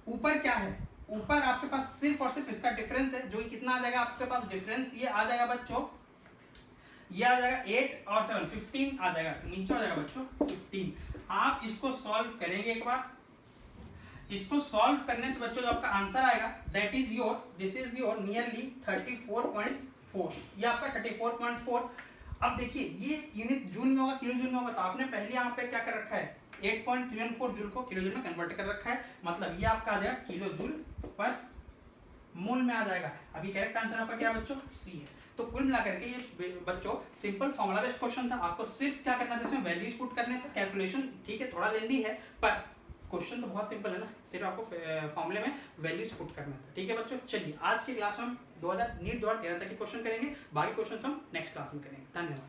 ऊपर क्या है, ऊपर आपके पास सिर्फ और सिर्फ इसका डिफरेंस है, जो कितना आ जाएगा आपके पास डिफरेंस, ये आ जाएगा बच्चों, ये आ जाएगा 8 और 7 15 आ जाएगा, तो नीचे आ जाएगा बच्चों 15। आप इसको सॉल्व करेंगे एक बार, इसको सॉल्व करने से बच्चों जो आपका आंसर आएगा that is your, this is your nearly 34.4, ये आपका 34.4। अब देखिए ये यूनिट जूल में होगा, किलो जूल में होगा, तो आपने पहले यहाँ पे क्या कर रखा है 8.314 जूल को किलो जूल में कन्वर्ट कर रखा है, मतलब ये आपका आ जाएगा किलो जूल पर मोल में आ जाएगा। अभी करेक्ट आंसर आपका क्या है बच्चों, सी है। तो कुल मिलाकर के ये बच्चों सिंपल फॉर्मूला बेस्ड क्वेश्चन था, आपको सिर्फ क्या करना था इसमें वैल्यूज पुट करने थे, कैलकुलेशन ठीक है थोड़ा लेंदी है पर क्वेश्चन तो बहुत सिंपल है ना, सिर्फ आपको फॉर्मूले में वैल्यूज पुट करना था। ठीक है बच्चों, चलिए आज की क्लास में हम नीट 2013 तक के क्वेश्चन करेंगे, बाकी क्वेश्चन हम नेक्स्ट क्लास में करेंगे। धन्यवाद।